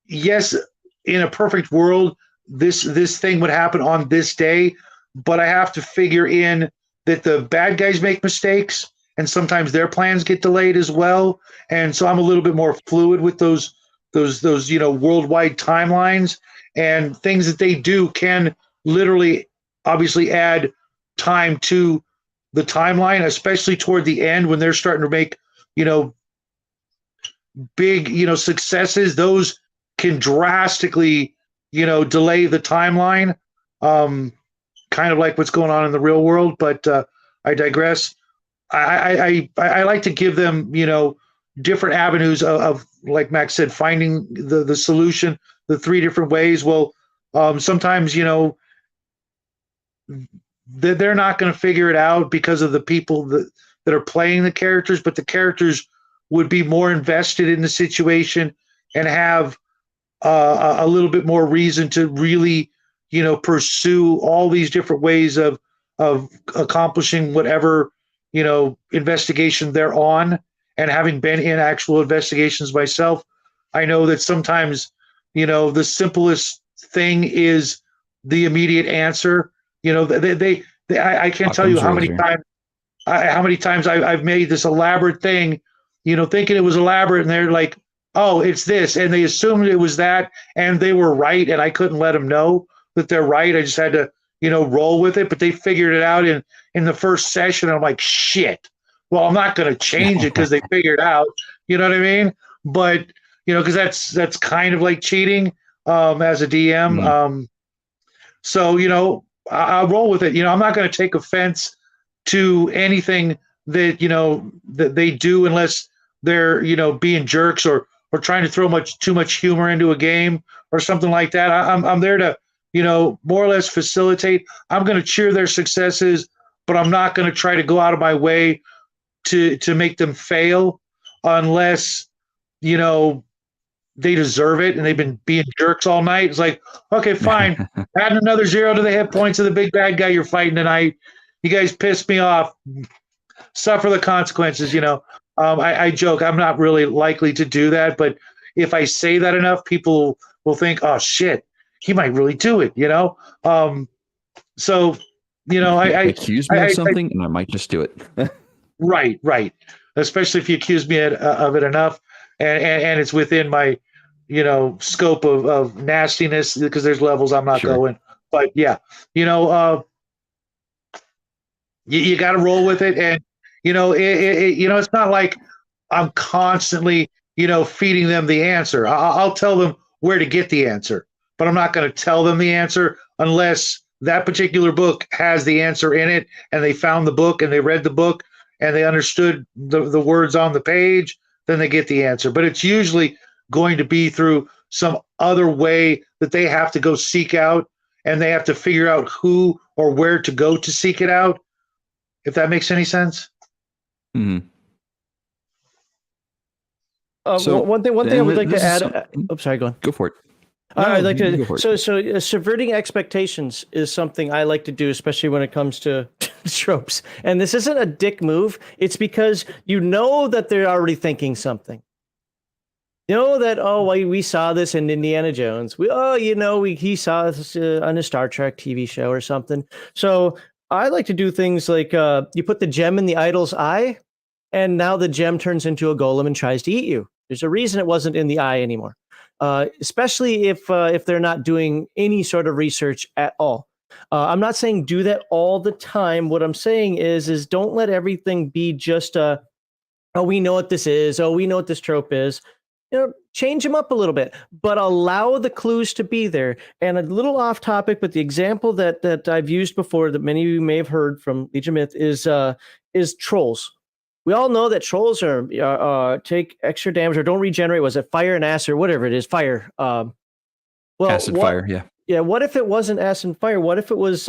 yes, in a perfect world, this thing would happen on this day, but I have to figure in that the bad guys make mistakes and sometimes their plans get delayed as well. And so I'm a little bit more fluid with those worldwide timelines, and things that they do can literally obviously add time to the timeline, especially toward the end when they're starting to make, big, successes. Those can drastically, delay the timeline, kind of like what's going on in the real world. But I digress. I like to give them, different avenues of, like Max said, finding the solution, the 3 different ways. Well, sometimes, they're not going to figure it out because of the people that are playing the characters, but the characters would be more invested in the situation and have a little bit more reason to really, pursue all these different ways of accomplishing whatever, investigation they're on. And having been in actual investigations myself, I know that sometimes, the simplest thing is the immediate answer. I can't tell you how many times I've made this elaborate thing, thinking it was elaborate, and they're like, oh, it's this, and they assumed it was that, and they were right, and I couldn't let them know that they're right. I just had to, roll with it. But they figured it out in the first session. I'm like, shit. Well, I'm not going to change it because they figured out. You know what I mean? But because that's kind of like cheating as a DM. Mm. So I'll roll with it. I'm not going to take offense to anything that that they do unless they're being jerks or trying to throw too much humor into a game or something like that. I'm there to more or less facilitate. I'm going to cheer their successes, but I'm not going to try to go out of my way to make them fail unless they deserve it and they've been being jerks all night. It's like, okay, fine. Add another 0 to the hit points of the big bad guy you're fighting tonight. You guys pissed me off. Suffer the consequences. I joke. I'm not really likely to do that, but if I say that enough, people will think, oh shit, he might really do it. So I accuse me of something, and I might just do it. Right. Especially if you accuse me of it enough, and it's within my, scope of nastiness, because there's levels I'm not going. But yeah, you got to roll with it, and it's not like I'm constantly, feeding them the answer. I'll tell them where to get the answer, but I'm not going to tell them the answer unless that particular book has the answer in it, and they found the book and they read the book and they understood the words on the page. Then they get the answer. But it's usually going to be through some other way that they have to go seek out, and they have to figure out who or where to go to seek it out, if that makes any sense. Mm-hmm. One thing I would like to add. Sorry, go on. Go for it. I'd like to. So subverting expectations is something I like to do, especially when it comes to tropes. And this isn't a dick move. It's because that they're already thinking something. That we saw this in Indiana Jones. He saw this on a Star Trek TV show or something. So I like to do things like you put the gem in the idol's eye, and now the gem turns into a golem and tries to eat you. There's a reason it wasn't in the eye anymore. Especially if they're not doing any sort of research at all. I'm not saying do that all the time. What I'm saying is don't let everything be just we know what this is. Oh, we know what this trope is. change them up a little bit, but allow the clues to be there. And a little off topic, but the example that I've used before that many of you may have heard from Legion Myth is trolls. We all know that trolls take extra damage or don't regenerate. Was it fire and acid or whatever it is? Fire. Acid, fire, yeah. Yeah, what if it wasn't acid and fire? What if it was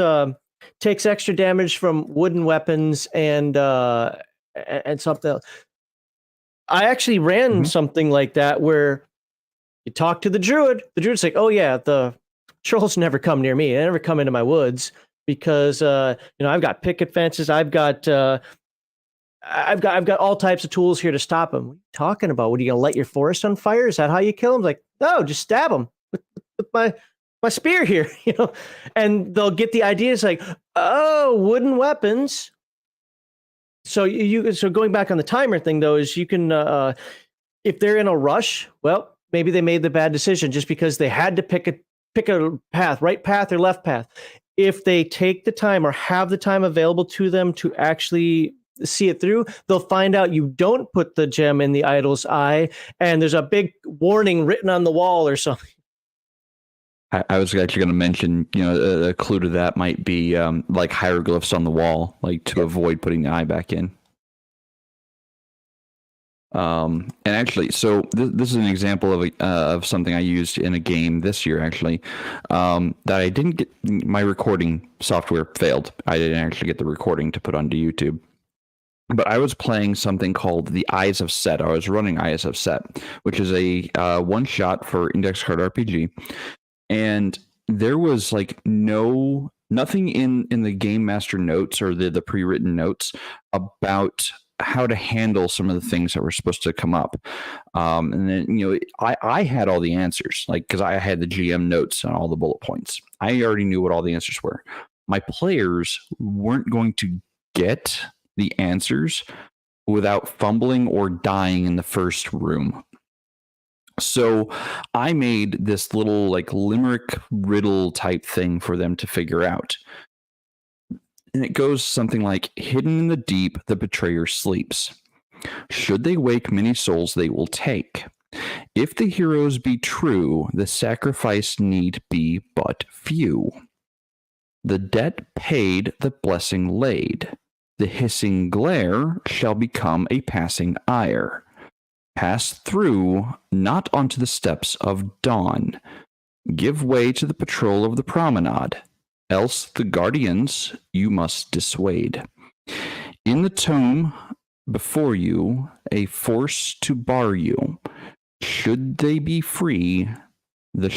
takes extra damage from wooden weapons and something else? I actually ran something like that where you talk to the druid. The druid's like, "Oh yeah, the trolls never come near me. They never come into my woods because I've got picket fences. I've got all types of tools here to stop them." What are you talking about? What, are you gonna light your forest on fire? Is that how you kill them? Like, no, just stab them with my spear here, and they'll get the idea. It's like, oh, wooden weapons. So so going back on the timer thing though, is you can if they're in a rush, well, maybe they made the bad decision just because they had to pick a path, right path or left path. If they take the time or have the time available to them to actually see it through, they'll find out you don't put the gem in the idol's eye, and there's a big warning written on the wall or something. I was actually going to mention, a clue to that might be like hieroglyphs on the wall, like to avoid putting the eye back in. And actually, so this is an example of something I used in a game this year, actually, that I didn't get. My recording software failed. I didn't actually get the recording to put onto YouTube. But I was playing something called the Eyes of Set. I was running Eyes of Set, which is a one-shot for Index Card RPG. And there was like nothing in the game master notes or the pre-written notes about how to handle some of the things that were supposed to come up. And then, I had all the answers, like, because I had the GM notes and all the bullet points. I already knew what all the answers were. My players weren't going to get the answers without fumbling or dying in the first room. So I made this little like limerick riddle type thing for them to figure out. And it goes something like, hidden in the deep, the betrayer sleeps. Should they wake many souls they will take. If the heroes be true, the sacrifice need be but few. The debt paid, the blessing laid. The hissing glare shall become a passing ire. Pass through, not onto the steps of dawn. Give way to the patrol of the promenade, else the guardians you must dissuade. In the tomb before you, a force to bar you. Should they be free, the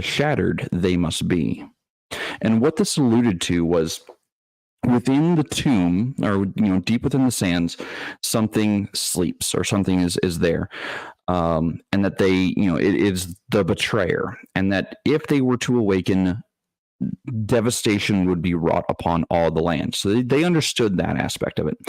shattered they must be. And what this alluded to was, within the tomb, or deep within the sands, something sleeps, or something is there, and that they, it is the betrayer, and that if they were to awaken, devastation would be wrought upon all the land. So they understood that aspect of it.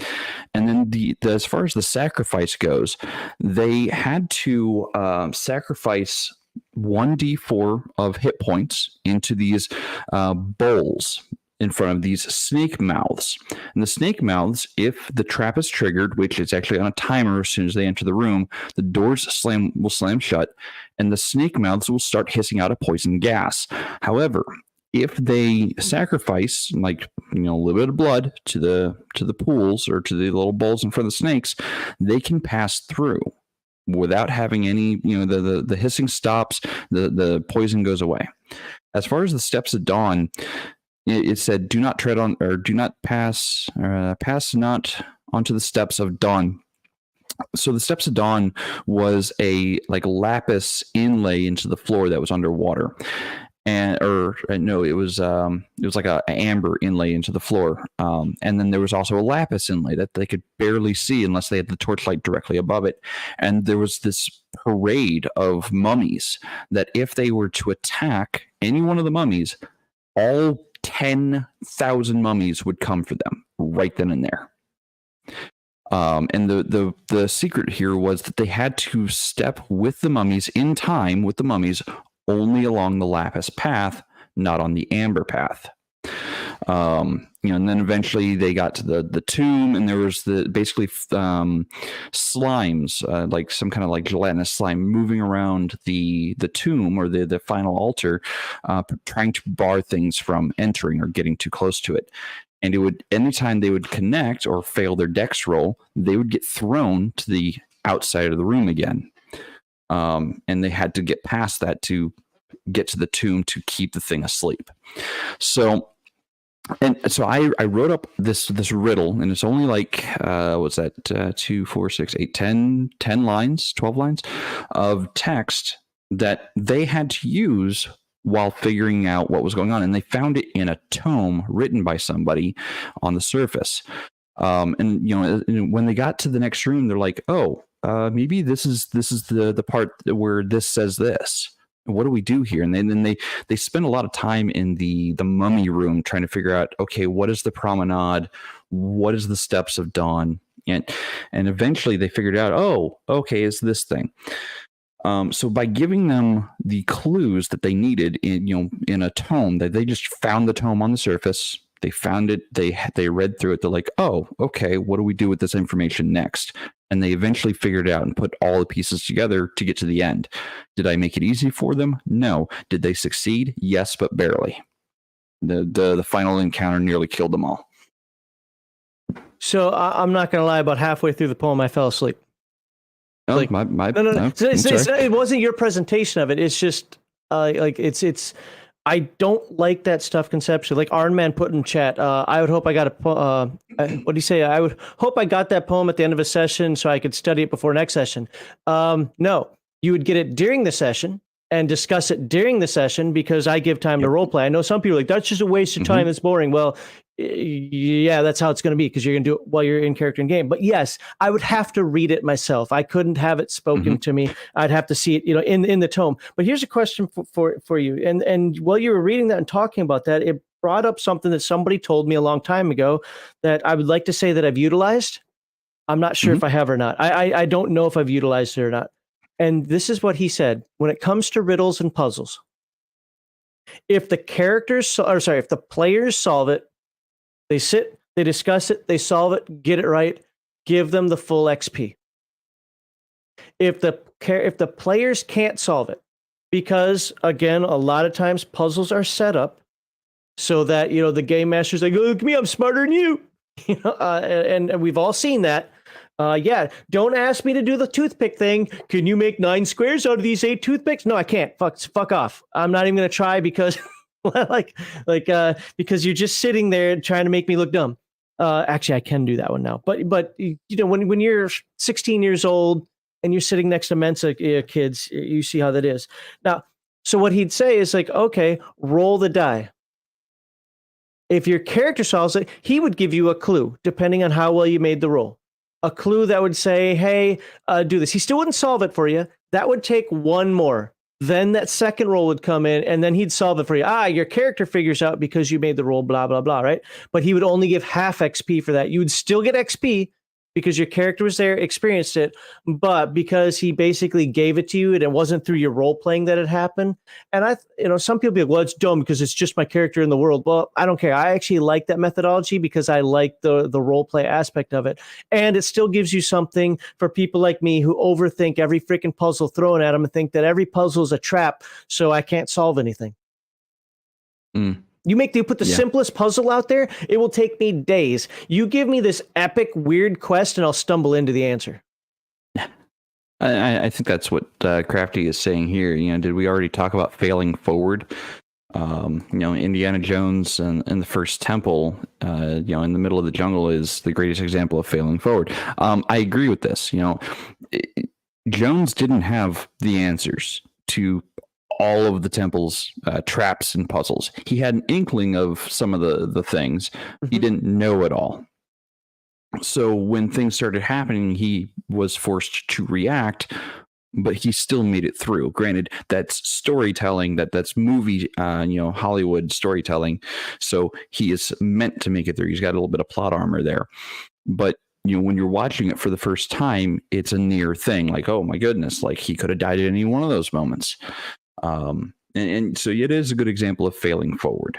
And then as far as the sacrifice goes, they had to sacrifice 1d4 of hit points into these bowls in front of these snake mouths. And the snake mouths, if the trap is triggered, which is actually on a timer as soon as they enter the room, the doors will slam shut, and the snake mouths will start hissing out a poison gas. However, if they sacrifice a little bit of blood to the pools or to the little bowls in front of the snakes, they can pass through without having any, the hissing stops, the poison goes away. As far as the steps of dawn, it said, do not tread on, or do not pass not onto the steps of dawn. So the steps of dawn was a lapis inlay into the floor that was underwater. It was like a amber inlay into the floor. And then there was also a lapis inlay that they could barely see unless they had the torchlight directly above it. And there was this parade of mummies that if they were to attack any one of the mummies, all 10,000 mummies would come for them right then and there. And the secret here was that they had to step with the mummies in time with the mummies only along the lapis path, not on the amber path. and then eventually they got to the tomb, and there was basically slimes, like some kind of like gelatinous slime moving around the tomb or the final altar, trying to bar things from entering or getting too close to it. And it would, anytime they would connect or fail their dex roll, they would get thrown to the outside of the room again. And they had to get past that to get to the tomb to keep the thing asleep. So I wrote up this riddle, and it's only like what's that? 2, 4, 6, 8, 10 lines, 12 lines of text that they had to use while figuring out what was going on, and they found it in a tome written by somebody on the surface. And when they got to the next room, they're like, "Oh, maybe this is the part where this says this. What do we do here?" And then they spend a lot of time in the mummy room trying to figure out, okay, what is the promenade? What is the steps of dawn? And eventually they figured out, oh, okay, it's this thing. So by giving them the clues that they needed in a tome, that they just found the tome on the surface, they found it, they read through it, they're like, oh, okay, what do we do with this information next? And they eventually figured it out and put all the pieces together to get to the end. Did I make it easy for them? No. Did they succeed? Yes, but barely. The final encounter nearly killed them all. So I'm not going to lie. About halfway through the poem, I fell asleep. Oh, like, no. It wasn't your presentation of it. It's just it's. I don't like that stuff conceptually. Like Iron Man put in chat, I would hope I got what do you say? I would hope I got that poem at the end of a session so I could study it before next session. No, you would get it during the session and discuss it during the session because I give time to role play. I know some people are like, that's just a waste of time. It's boring. Well, yeah, that's how it's going to be because you're going to do it while you're in character in game. But yes, I would have to read it myself. I couldn't have it spoken to me. I'd have to see it, in the tome. But here's a question for you. And while you were reading that and talking about that, it brought up something that somebody told me a long time ago that I would like to say that I've utilized. I'm not sure if I have or not. I don't know if I've utilized it or not. And this is what he said. When it comes to riddles and puzzles, if the players solve it, they sit, they discuss it, they solve it, get it right, give them the full XP. If the players can't solve it, because again, a lot of times puzzles are set up so that the game master's like, look at me, I'm smarter than you. And we've all seen that. Don't ask me to do the toothpick thing. Can you make 9 squares out of these 8 toothpicks? No, I can't. Fuck off. I'm not even gonna try because because you're just sitting there trying to make me look dumb. Actually, I can do that one now. But when you're 16 years old and you're sitting next to Mensa kids, you see how that is. Now, so what he'd say is like, okay, roll the die. If your character solves it, he would give you a clue depending on how well you made the roll. A clue that would say, hey, do this. He still wouldn't solve it for you. That would take one more. Then that second roll would come in and then he'd solve it for you. Your character figures out because you made the roll, blah, blah, blah, right? But he would only give half XP for that. You would still get XP because your character was there, experienced it, but because he basically gave it to you and it wasn't through your role playing that it happened. And some people be like, well, it's dumb because it's just my character in the world. Well, I don't care. I actually like that methodology because I like the role play aspect of it. And it still gives you something for people like me who overthink every freaking puzzle thrown at them and think that every puzzle is a trap, so I can't solve anything. You put the simplest puzzle out there, it will take me days. You give me this epic, weird quest, and I'll stumble into the answer. I think that's what Crafty is saying here. Did we already talk about failing forward? Indiana Jones and the first temple, in the middle of the jungle is the greatest example of failing forward. I agree with this. Jones didn't have the answers to all of the temple's traps and puzzles. He had an inkling of some of the things. He didn't know it all. So when things started happening, he was forced to react, but he still made it through. Granted, that's storytelling, that's movie, Hollywood storytelling. So he is meant to make it through. He's got a little bit of plot armor there. But when you're watching it for the first time, it's a near thing. Like, oh my goodness, like he could have died at any one of those moments. And so it is a good example of failing forward.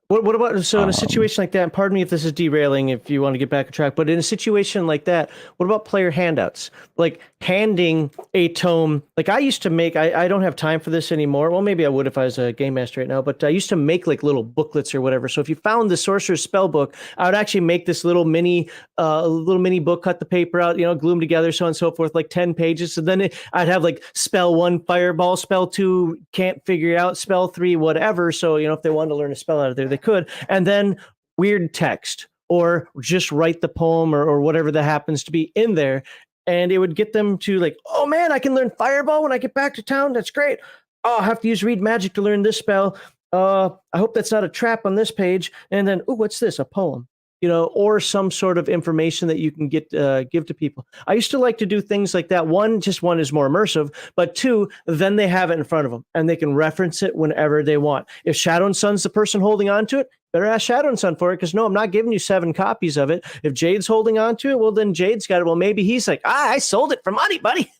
What about, so in a situation like that, and pardon me if this is derailing, if you want to get back on track, but in a situation like that, what about player handouts? Like handing a tome, like I used to make, I don't have time for this anymore. Well, maybe I would if I was a game master right now, but I used to make like little booklets or whatever. So if you found the Sorcerer's Spell book, I would actually make this little mini book, cut the paper out, glue them together, so on and so forth, like 10 pages. So then I'd have like spell 1, fireball, spell 2, can't figure it out, spell 3, whatever. So, if they wanted to learn a spell out of there, they could. And then weird text, or just write the poem or whatever that happens to be in there. And it would get them to like, oh man, I can learn fireball when I get back to town. That's great. Oh, I have to use read magic to learn this spell. I hope that's not a trap on this page. And then, oh, what's this? A poem. Or some sort of information that you can give to people. I used to like to do things like that. One is more immersive, but 2, then they have it in front of them and they can reference it whenever they want. If Shadow&Son's the person holding on to it, better ask Shadow&Son for it, because no, I'm not giving you 7 copies of it. If Jaide's holding on to it, well, then Jaide's got it. Well, maybe he's like, I sold it for money, buddy.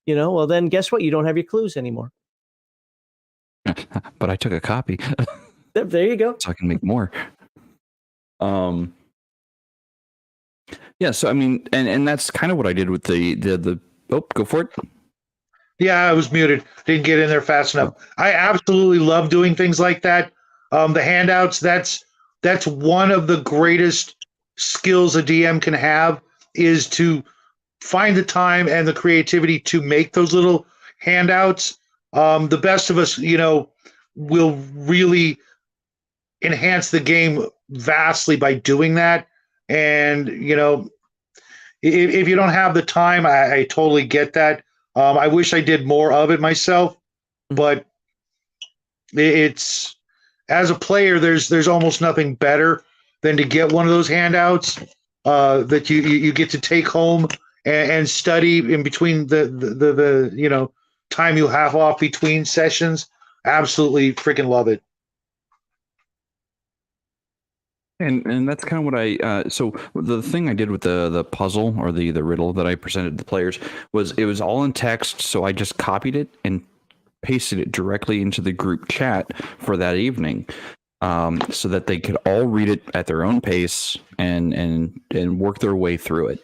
Well, then guess what? You don't have your clues anymore. But I took a copy. There you go. So I can make more. Yeah, so I mean, and that's kind of what I did with the go for it. Yeah, I was muted. Didn't get in there fast enough. I absolutely love doing things like that. The handouts, that's one of the greatest skills a DM can have, is to find the time and the creativity to make those little handouts. The best of us, will really enhance the game vastly by doing that. And, if you don't have the time, I totally get that. I wish I did more of it myself, but it's, as a player, there's almost nothing better than to get one of those handouts that you get to take home and study in between the time you have off between sessions. Absolutely freaking love it. And that's kind of what so the thing I did with the puzzle or the riddle that I presented to the players was, it was all in text, so I just copied it and pasted it directly into the group chat for that evening, so that they could all read it at their own pace and work their way through it.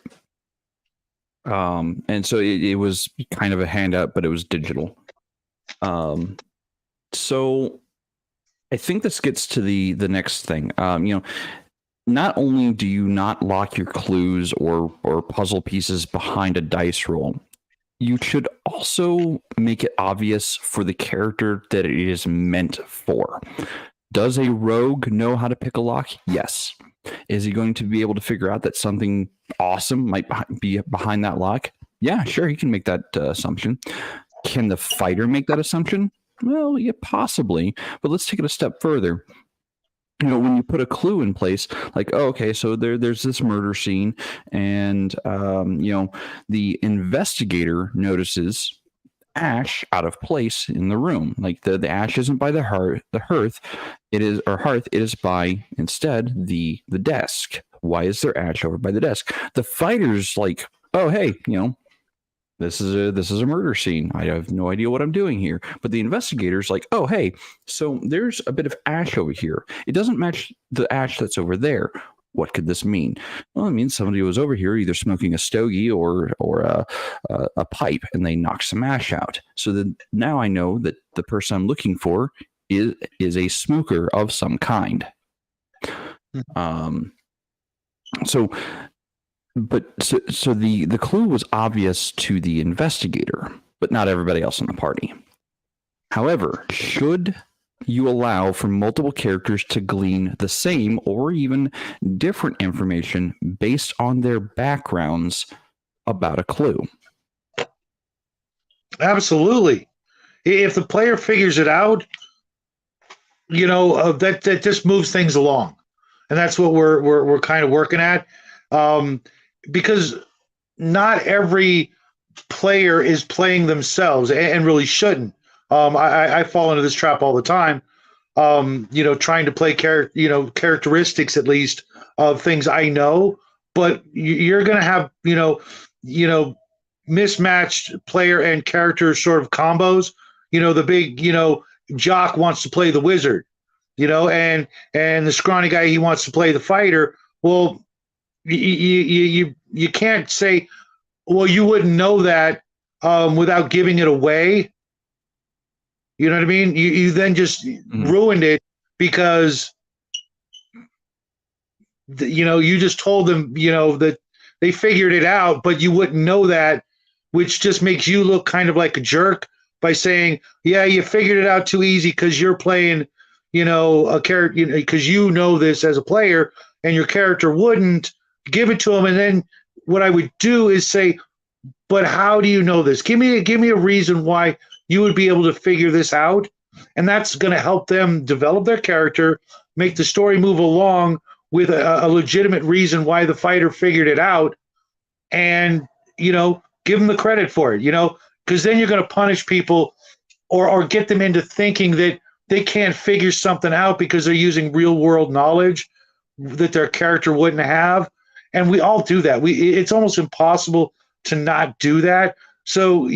And so it was kind of a handout, but it was digital. So I think this gets to the next thing. Not only do you not lock your clues or puzzle pieces behind a dice roll, you should also make it obvious for the character that it is meant for. Does a rogue know how to pick a lock? Yes. Is he going to be able to figure out that something awesome might be behind that lock? Yeah, sure, he can make that assumption. Can the fighter make that assumption? Well, yeah, possibly, but let's take it a step further. When you put a clue in place, like, oh, okay, so there's this murder scene, and the investigator notices ash out of place in the room. Like the ash isn't by the hearth, it is by instead the desk. Why is there ash over by the desk? The fighter's like, oh, hey, this is a murder scene. I have no idea what I'm doing here. But the investigator's like, oh, hey, so there's a bit of ash over here. It doesn't match the ash that's over there. What could this mean? Well, it means somebody was over here either smoking a stogie or a pipe, and they knocked some ash out. So that now I know that the person I'm looking for is a smoker of some kind. So the clue was obvious to the investigator, but not everybody else in the party. However, should you allow for multiple characters to glean the same or even different information based on their backgrounds about a clue? Absolutely. If the player figures it out, that just moves things along, and that's what we're kind of working at. Because not every player is playing themselves, and really shouldn't. I fall into this trap all the time. Trying to play characteristics, at least, of things I know, but you're going to have mismatched player and character sort of combos. The big jock wants to play the wizard, and the scrawny guy, he wants to play the fighter. Well, you can't say, well, you wouldn't know that without giving it away. You know what I mean? You then just ruined it because you just told them that they figured it out, but you wouldn't know that, which just makes you look kind of like a jerk by saying, yeah, you figured it out too easy because you're playing a character, because you know this as a player, and your character wouldn't. Give it to them, and then what I would do is say, but how do you know this? Give me a reason why you would be able to figure this out, and that's going to help them develop their character, make the story move along with a legitimate reason why the fighter figured it out, and give them the credit for it, because then you're going to punish people or get them into thinking that they can't figure something out because they're using real world knowledge that their character wouldn't have. And we all do that. It's almost impossible to not do that. So,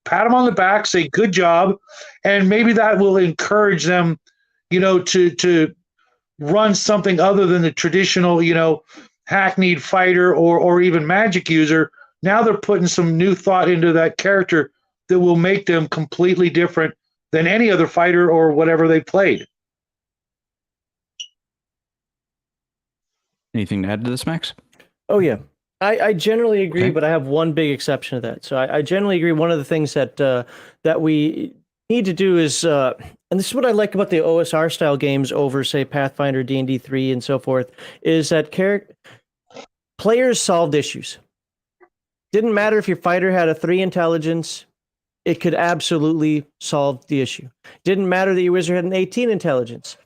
pat them on the back, say good job, and maybe that will encourage them, to run something other than the traditional, hackneyed fighter or even magic user. Now they're putting some new thought into that character that will make them completely different than any other fighter or whatever they played. Anything to add to this, Max? Oh, yeah. I generally agree, Okay. but I have one big exception to that. So I generally agree. One of the things that we need to do is, and this is what I like about the OSR style games over, say, Pathfinder, D&D 3, and so forth, is that players solved issues. Didn't matter if your fighter had a 3 intelligence, it could absolutely solve the issue. Didn't matter that your wizard had an 18 intelligence.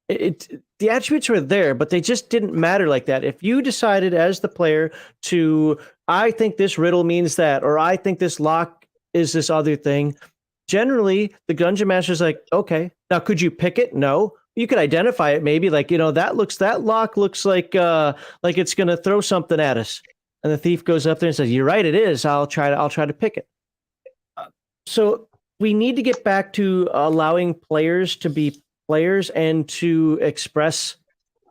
The attributes were there, but they just didn't matter like that. If you decided as the player I think this riddle means that, or I think this lock is this other thing, generally the dungeon master's like, okay, now could you pick it? No. You could identify it maybe, like, that lock looks like it's going to throw something at us. And the thief goes up there and says, you're right, it is. I'll try to pick it. So we need to get back to allowing players to be players and to express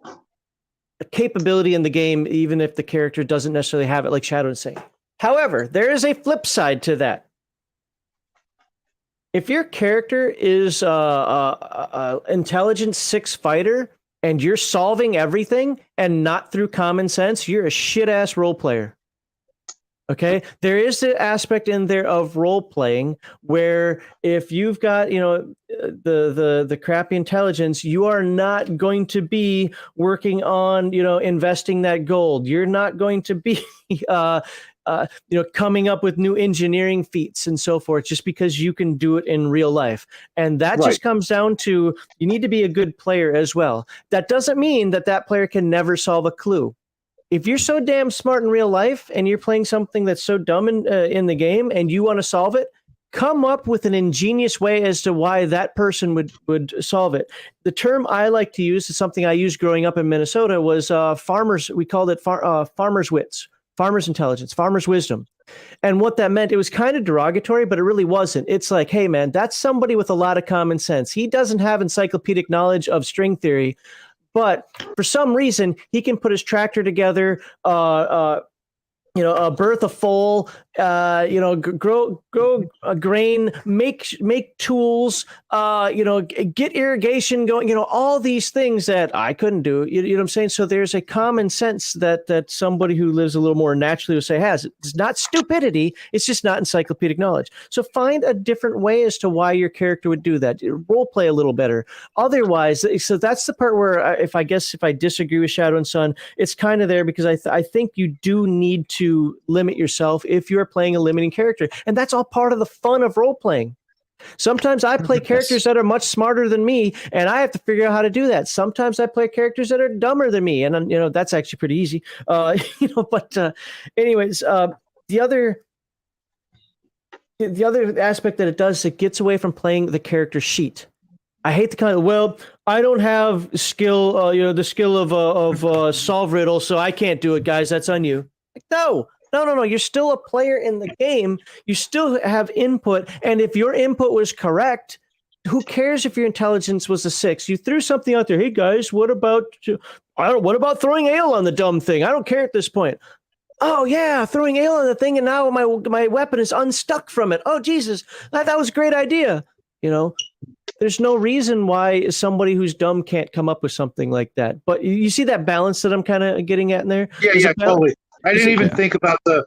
a capability in the game, even if the character doesn't necessarily have it, like Shadow was saying. However, there is a flip side to that. If your character is a intelligence 6 fighter and you're solving everything and not through common sense, you're a shit-ass role player. Okay, there is the aspect in there of role playing where if you've got the crappy intelligence, you are not going to be working on investing that gold. You're not going to be coming up with new engineering feats and so forth just because you can do it in real life. And that just comes down to you need to be a good player as well. That doesn't mean that player can never solve a clue. If you're so damn smart in real life and you're playing something that's so dumb in the game and you want to solve it, come up with an ingenious way as to why that person would solve it. The term I like to use is something I used growing up in Minnesota was farmers. We called it farmers' wits, farmers' intelligence, farmers' wisdom. And what that meant, it was kind of derogatory, but it really wasn't. It's like, hey, man, that's somebody with a lot of common sense. He doesn't have encyclopedic knowledge of string theory, but for some reason, he can put his tractor together, birth a foal, grow a grain, make tools, get irrigation going, all these things that I couldn't do. You know what I'm saying? So there's a common sense that somebody who lives a little more naturally would say has. It's not stupidity. It's just not encyclopedic knowledge. So find a different way as to why your character would do that. Role play a little better. Otherwise, so that's the part where if I disagree with Shadow and Son, it's kind of there because I think you do need to limit yourself if you're playing a limiting character, and that's all part of the fun of role playing. Sometimes I play characters that are much smarter than me, and I have to figure out how to do that. Sometimes I play characters that are dumber than me, and that's actually pretty easy. Anyways, the other aspect that it does, it gets away from playing the character sheet. I hate the kind of, well, I don't have skill, the skill of solve riddle, so I can't do it, guys. That's on you. No. You're still a player in the game. You still have input. And if your input was correct, who cares if your intelligence was a 6? You threw something out there. Hey guys, what about throwing ale on the dumb thing? I don't care at this point. Oh yeah, throwing ale on the thing, and now my weapon is unstuck from it. Oh Jesus, that was a great idea. There's no reason why somebody who's dumb can't come up with something like that. But you see that balance that I'm kind of getting at in there? Yeah, totally. I didn't even think about the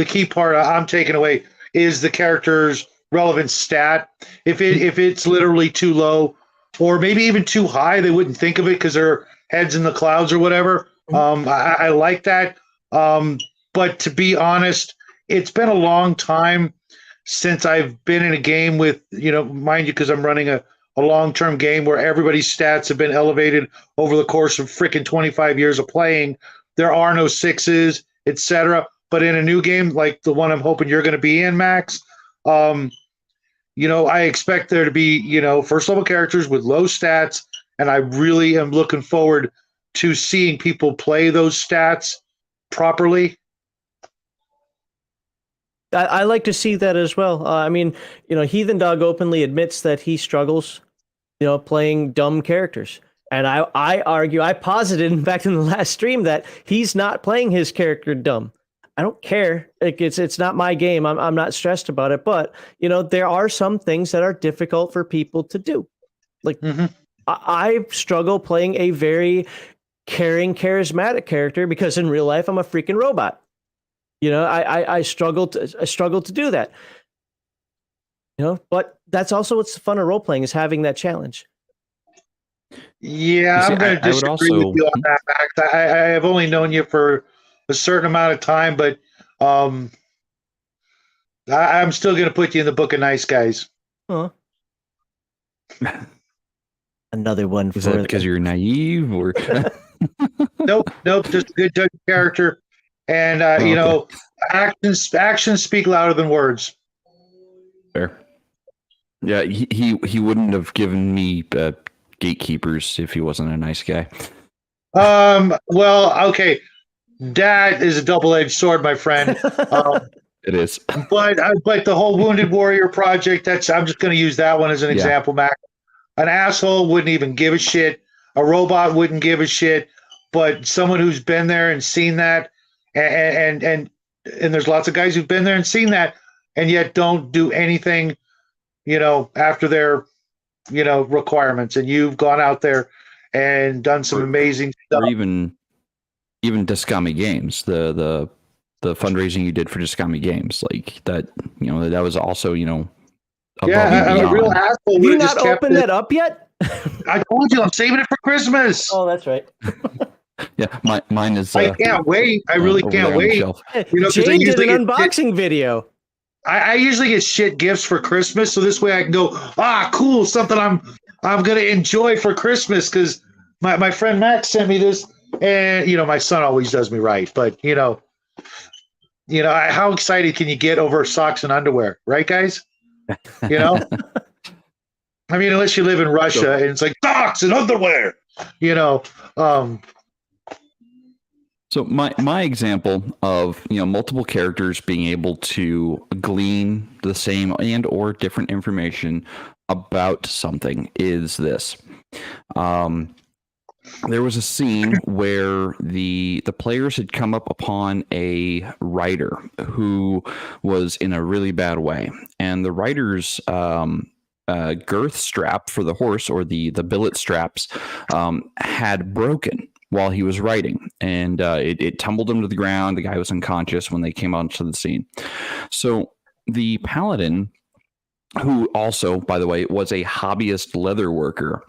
key part I'm taking away is the character's relevant stat. If it's literally too low, or maybe even too high, they wouldn't think of it because their head's in the clouds or whatever. I like that. But to be honest, it's been a long time since I've been in a game with, mind you, because I'm running a long-term game where everybody's stats have been elevated over the course of freaking 25 years of playing. There are no 6s, etc. But in a new game like the one I'm hoping you're going to be in, Max, I expect there to be, first-level characters with low stats, and I really am looking forward to seeing people play those stats properly. I like to see that as well. Heathen Dog openly admits that he struggles, playing dumb characters. And I argue, I posited, in fact, in the last stream, that he's not playing his character dumb. I don't care. It's not my game. I'm not stressed about it. But, there are some things that are difficult for people to do. Like, I struggle playing a very caring, charismatic character because in real life, I'm a freaking robot. I struggle to do that. But that's also what's the fun of role playing, is having that challenge. Yeah, I'm going to disagree with you on that, Max. I have only known you for a certain amount of time, but I'm still going to put you in the book of nice guys. Huh. Another one. Is that because you're naive, or? Nope. Just a good judge character. And actions speak louder than words. Fair. Yeah, he wouldn't have given me Gatekeepers if he wasn't a nice guy. Well, okay, that is a double-edged sword, my friend. It is. But the whole Wounded Warrior project, I'm just going to use that one as an example, Mac. An asshole wouldn't even give a shit. A robot wouldn't give a shit. But someone who's been there and seen that, and there's lots of guys who've been there and seen that, and yet don't do anything, after their, requirements. And you've gone out there and done some amazing stuff. Or even Discami Games, the fundraising you did for Discami Games, like that, that was also, above a real asshole. Have you not opened that up yet? I told you I'm saving it for Christmas. Oh, that's right. Yeah, mine is. I can't wait. I really can't wait. Jane did an unboxing video. I usually get shit gifts for Christmas, so this way I can go, cool, something I'm gonna enjoy for Christmas, because my friend Max sent me this, and my son always does me right, but how excited can you get over socks and underwear, right, guys? I mean, unless you live in Russia and it's like socks and underwear, So my example of multiple characters being able to glean the same and or different information about something is this. There was a scene where the players had come up upon a rider who was in a really bad way, and the rider's girth strap for the horse, or the billet straps, had broken while he was riding, and it tumbled him to the ground. The guy was unconscious when they came onto the scene. So the paladin, who also, by the way, was a hobbyist leather worker,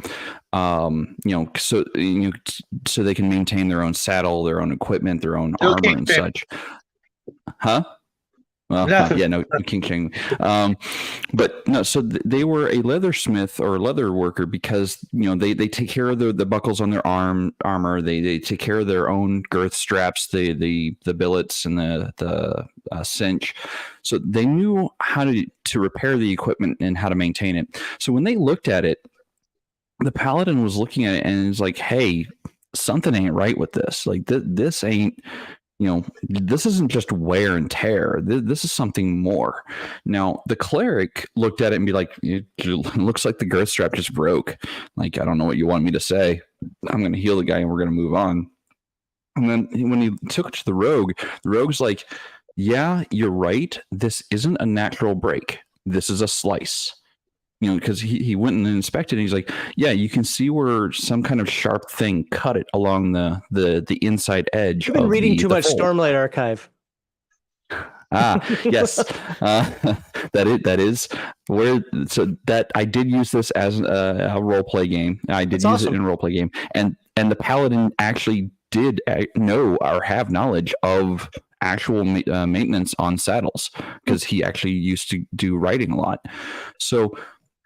so they can maintain their own saddle, their own equipment, their own armor and such. Huh? Well, no, King Ching. But no, so they were a leathersmith or leather worker because they take care of the buckles on their armor. They take care of their own girth straps, the billets and the cinch. So they knew how to repair the equipment and how to maintain it. So when they looked at it, the paladin was looking at it and was like, "Hey, something ain't right with this. Like this ain't." this isn't just wear and tear. This is something more. Now, the cleric looked at it and be like, it looks like the girth strap just broke. Like, I don't know what you want me to say. I'm going to heal the guy and we're going to move on. And then when he took it to the rogue's like, yeah, you're right. This isn't a natural break. This is a slice. Because he went and inspected, and he's like, yeah, you can see where some kind of sharp thing cut it along the inside edge. You've been reading too much fold. Stormlight Archive. Yes, that is where. So that I did use this as a role play game. I did use it in a role play game, and the paladin actually did know or have knowledge of actual maintenance on saddles, because he actually used to do writing a lot. So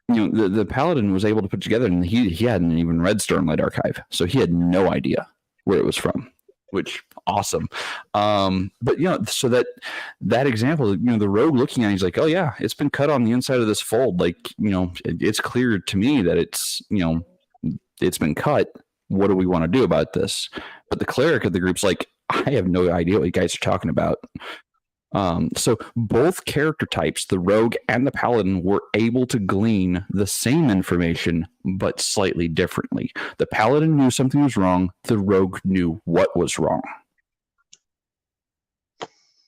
the paladin was able to put together, and he hadn't even read Stormlight Archive, so he had no idea where it was from, which awesome. But so that example, the rogue looking at it, he's like, oh yeah, it's been cut on the inside of this fold. Like, it's clear to me that it's been cut. What do we want to do about this? But the cleric of the group's like, I have no idea what you guys are talking about. So both character types, the rogue and the paladin, were able to glean the same information, but slightly differently. The paladin knew something was wrong. The rogue knew what was wrong.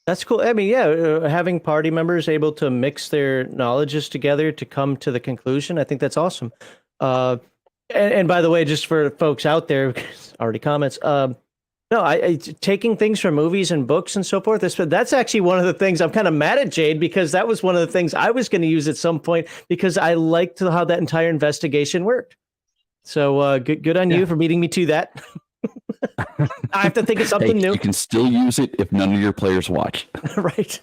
That's cool. I mean, yeah, having party members able to mix their knowledges together to come to the conclusion, I think that's awesome. And by the way, just for folks out there, already comments, no, I taking things from movies and books and so forth. That's actually one of the things I'm kind of mad at Jaide, because that was one of the things I was going to use at some point, because I liked how that entire investigation worked. So good on you for beating me to that. I have to think of something new. You can still use it if none of your players watch. Right.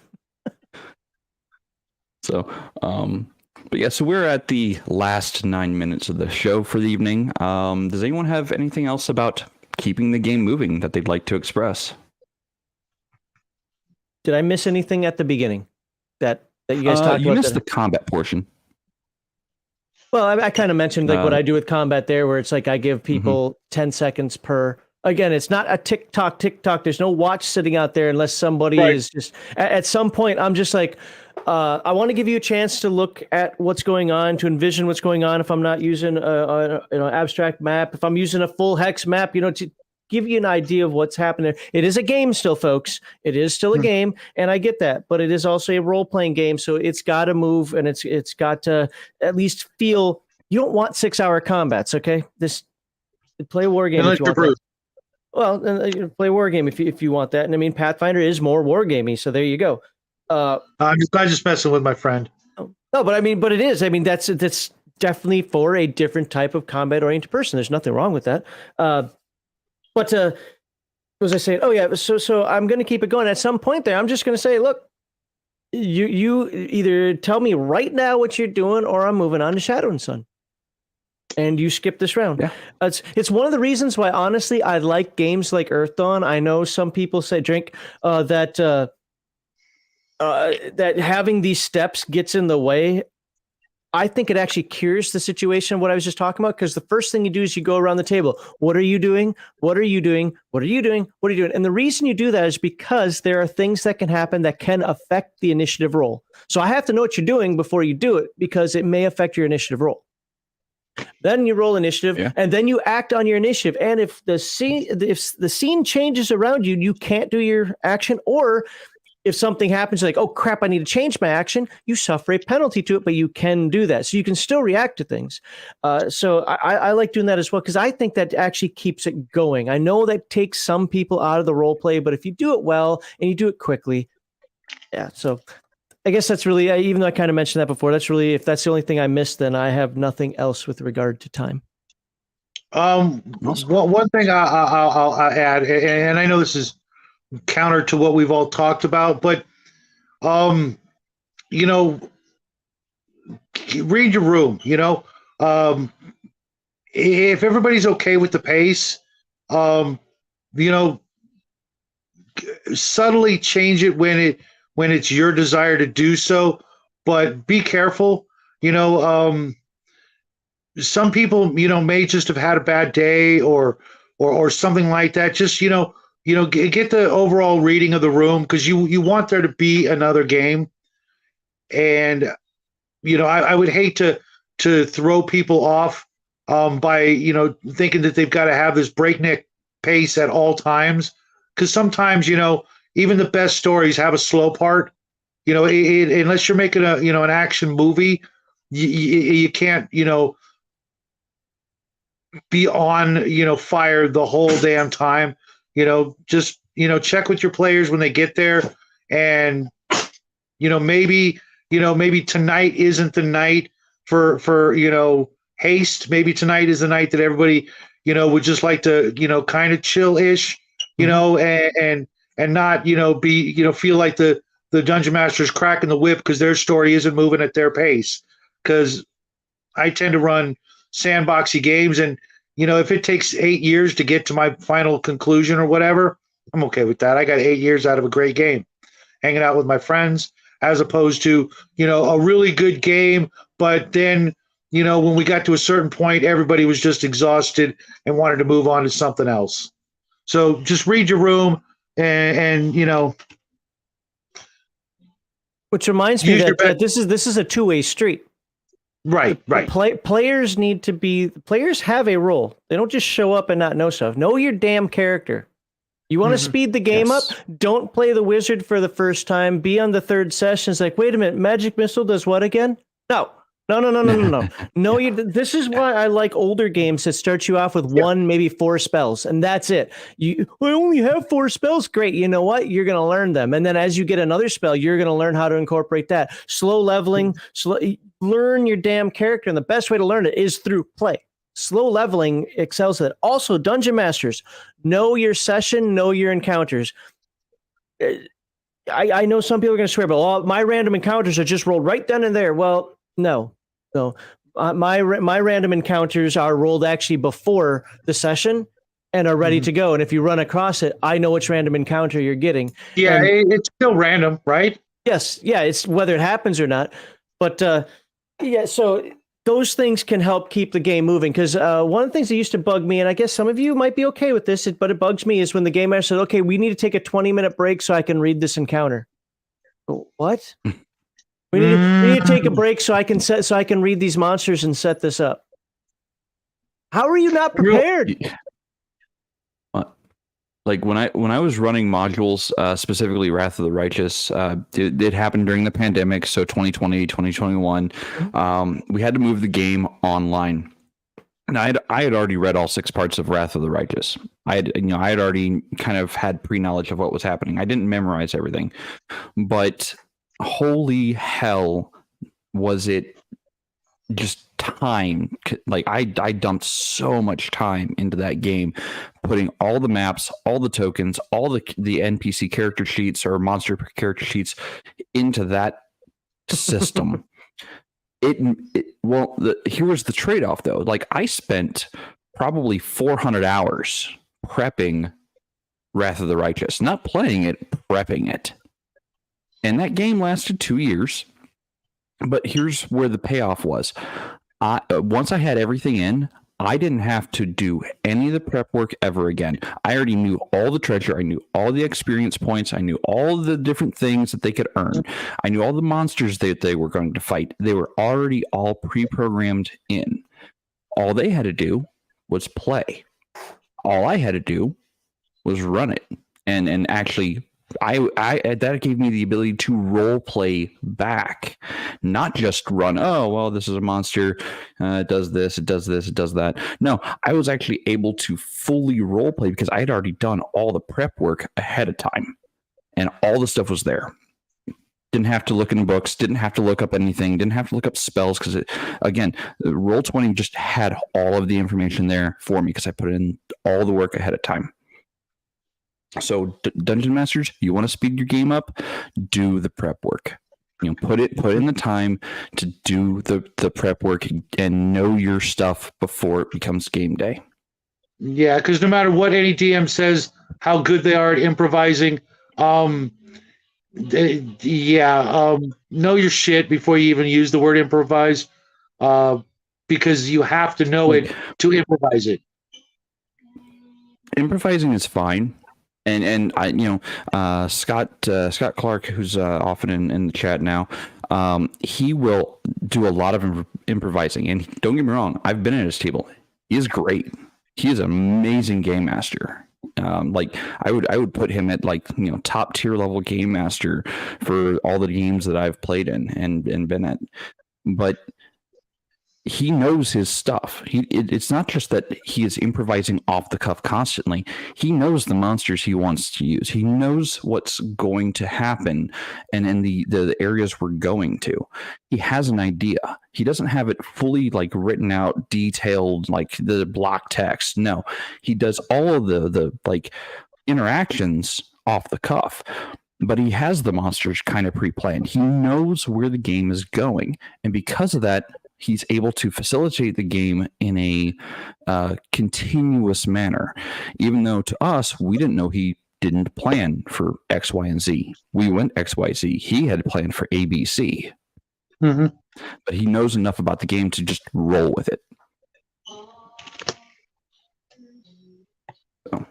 So, but yeah, so we're at the last 9 minutes of the show for the evening. Does anyone have anything else about keeping the game moving that they'd like to express? Did I miss anything at the beginning that you guys talked about? You missed the combat portion. Well, I kind of mentioned what I do with combat there, where it's like I give people 10 seconds per. Again, it's not a tick-tock. There's no watch sitting out there unless somebody is just. At some point, I'm just like, I want to give you a chance to look at what's going on, to envision what's going on. If I'm not using an abstract map, if I'm using a full hex map, to give you an idea of what's happening. It is a game still, folks. It is still a game, and I get that. But it is also a role-playing game, so it's got to move, and it's got to at least feel. You don't want 6-hour combats, okay? Play a war game if you want that. Well, play a war game if you want that. And I mean, Pathfinder is more wargamey, so there you go. I'm just messing with my friend. No, but it is. I mean, that's definitely for a different type of combat-oriented person. There's nothing wrong with that. But was I saying? Oh yeah. So I'm going to keep it going. At some point there, I'm just going to say, look, you either tell me right now what you're doing, or I'm moving on to Shadow&Son. And you skip this round. Yeah. It's one of the reasons why, honestly, I like games like Earth Dawn. I know some people say that having these steps gets in the way. I think it actually cures the situation of what I was just talking about, because the first thing you do is you go around the table. What are you doing? What are you doing? What are you doing? What are you doing? And the reason you do that is because there are things that can happen that can affect the initiative roll. So I have to know what you're doing before you do it, because it may affect your initiative roll. Then you roll initiative, and then you act on your initiative. And if the scene changes around you, you can't do your action. Or if something happens, like, oh crap, I need to change my action, you suffer a penalty to it, but you can do that. So you can still react to things. So I like doing that as well, because I think that actually keeps it going. I know that takes some people out of the role play, but if you do it well and you do it quickly, so I guess that's really, even though I kind of mentioned that before, that's really, if that's the only thing I missed, then I have nothing else with regard to time. One thing I'll add, and I know this is counter to what we've all talked about, but read your room. If everybody's okay with the pace, subtly change it when it's your desire to do so, but be careful. Some people may just have had a bad day or something like that. Just get the overall reading of the room, because you want there to be another game. And I would hate to throw people off by thinking that they've got to have this breakneck pace at all times, because sometimes even the best stories have a slow part. Unless you're making an action movie, you can't be on fire the whole damn time. Just check with your players when they get there, and maybe tonight isn't the night for haste. Maybe tonight is the night that everybody would just like to kind of chill-ish, and not be feel like the dungeon master's cracking the whip because their story isn't moving at their pace. Because I tend to run sandboxy games, and if it takes 8 years to get to my final conclusion or whatever, I'm okay with that. I got 8 years out of a great game, hanging out with my friends, as opposed to a really good game, but then when we got to a certain point, everybody was just exhausted and wanted to move on to something else. So just read your room, and which reminds me that this is a two-way street. Right. Players have a role. They don't just show up and not know stuff. Know your damn character. You want to speed the game up? Don't play the wizard for the first time. Be on the third session. It's like, wait a minute, magic missile does what again? No. No, this is why I like older games that start you off with 1, maybe 4 spells, and that's it. I only have 4 spells. Great. You know what? You're going to learn them. And then as you get another spell, you're going to learn how to incorporate that. Slow leveling, learn your damn character. And the best way to learn it is through play. Slow leveling excels at it. Also, Dungeon Masters, know your session, know your encounters. I know some people are going to swear, but my random encounters are just rolled right then and there. Well, no. My random encounters are rolled actually before the session and are ready to go. And if you run across it, I know which random encounter you're getting. Yeah, it's still random, right? Yes. Yeah, it's whether it happens or not. But so those things can help keep the game moving. Because one of the things that used to bug me, and I guess some of you might be okay with this, but it bugs me, is when the game master said, okay, we need to take a 20-minute break so I can read this encounter. What? We need to take a break so I can read these monsters and set this up. How are you not prepared? Like when I was running modules, specifically Wrath of the Righteous, it happened during the pandemic, so 2020, 2021, we had to move the game online. And I had already read all 6 parts of Wrath of the Righteous. I had already kind of had pre-knowledge of what was happening. I didn't memorize everything, but holy hell, was it just time. Like I dumped so much time into that game, putting all the maps, all the tokens, all the NPC character sheets or monster character sheets into that system. Here was the trade-off though. Like I spent probably 400 hours prepping Wrath of the Righteous, not playing it, prepping it. And that game lasted 2 years. But here's where the payoff was. Once I had everything in, I didn't have to do any of the prep work ever again. I already knew all the treasure. I knew all the experience points. I knew all the different things that they could earn. I knew all the monsters that they were going to fight. They were already all pre-programmed in. All they had to do was play. All I had to do was run it. And actually, that gave me the ability to role play back, not just run. Oh, well, this is a monster. It does this. It does this. It does that. No, I was actually able to fully role play because I had already done all the prep work ahead of time, and all the stuff was there. Didn't have to look in books. Didn't have to look up anything. Didn't have to look up spells because, again, Roll20 just had all of the information there for me because I put in all the work ahead of time. So Dungeon Masters, you want to speed your game up, do the prep work. Put in the time to do the prep work and know your stuff before it becomes game day. Yeah, because no matter what any DM says, how good they are at improvising, know your shit before you even use the word improvise, because you have to know it to improvise it. Improvising is fine. And Scott Clark, who's often in the chat now, he will do a lot of improvising. And don't get me wrong, I've been at his table. He is great. He is an amazing game master. Like I would put him at top tier level game master for all the games that I've played in and been at. But he knows his stuff. It's not just that he is improvising off the cuff constantly. He knows the monsters he wants to use. He knows what's going to happen and in the areas we're going to. He has an idea. He doesn't have it fully written out, detailed, like the block text. No, he does all of the interactions off the cuff. But he has the monsters kind of pre-planned. He knows where the game is going. And because of that, he's able to facilitate the game in a continuous manner. Even though to us, we didn't know he didn't plan for X, Y, and Z. We went X, Y, Z. He had planned for A, B, C. Mm-hmm. But he knows enough about the game to just roll with it. So.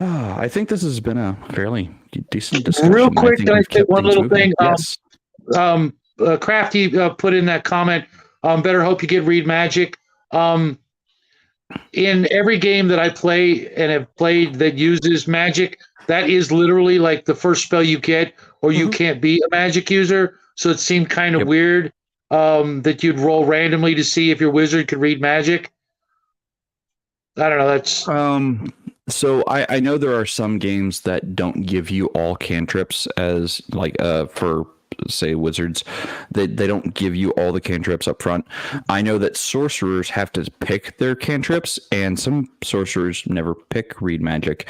I think this has been a fairly decent discussion. Real quick, can I say one little thing? Yes. Crafty put in that comment, better hope you get read magic. In every game that I play and have played that uses magic, that is literally like the first spell you get, or you can't be a magic user. So it seemed kind of weird that you'd roll randomly to see if your wizard could read magic. I don't know. That's So I know there are some games that don't give you all cantrips as for say wizards, they don't give you all the cantrips up front. I know that sorcerers have to pick their cantrips, and some sorcerers never pick read magic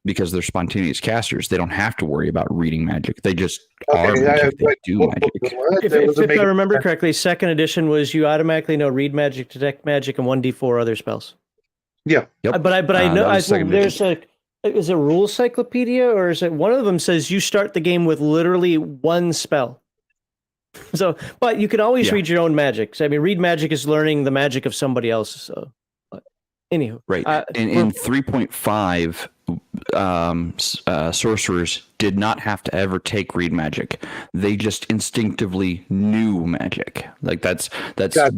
because they're spontaneous casters. They don't have to worry about reading magic. They just are magic. They do magic. If I remember correctly, second edition was you automatically know read magic, detect magic, and 1d4 other spells. Yeah. Yep. But I know there's is it rule cyclopedia, or is it one of them says you start the game with literally one spell? So, but you can always read your own magic. So, I mean, read magic is learning the magic of somebody else. So, anywho, right. In 3.5, sorcerers did not have to ever take read magic. They just instinctively knew magic. That's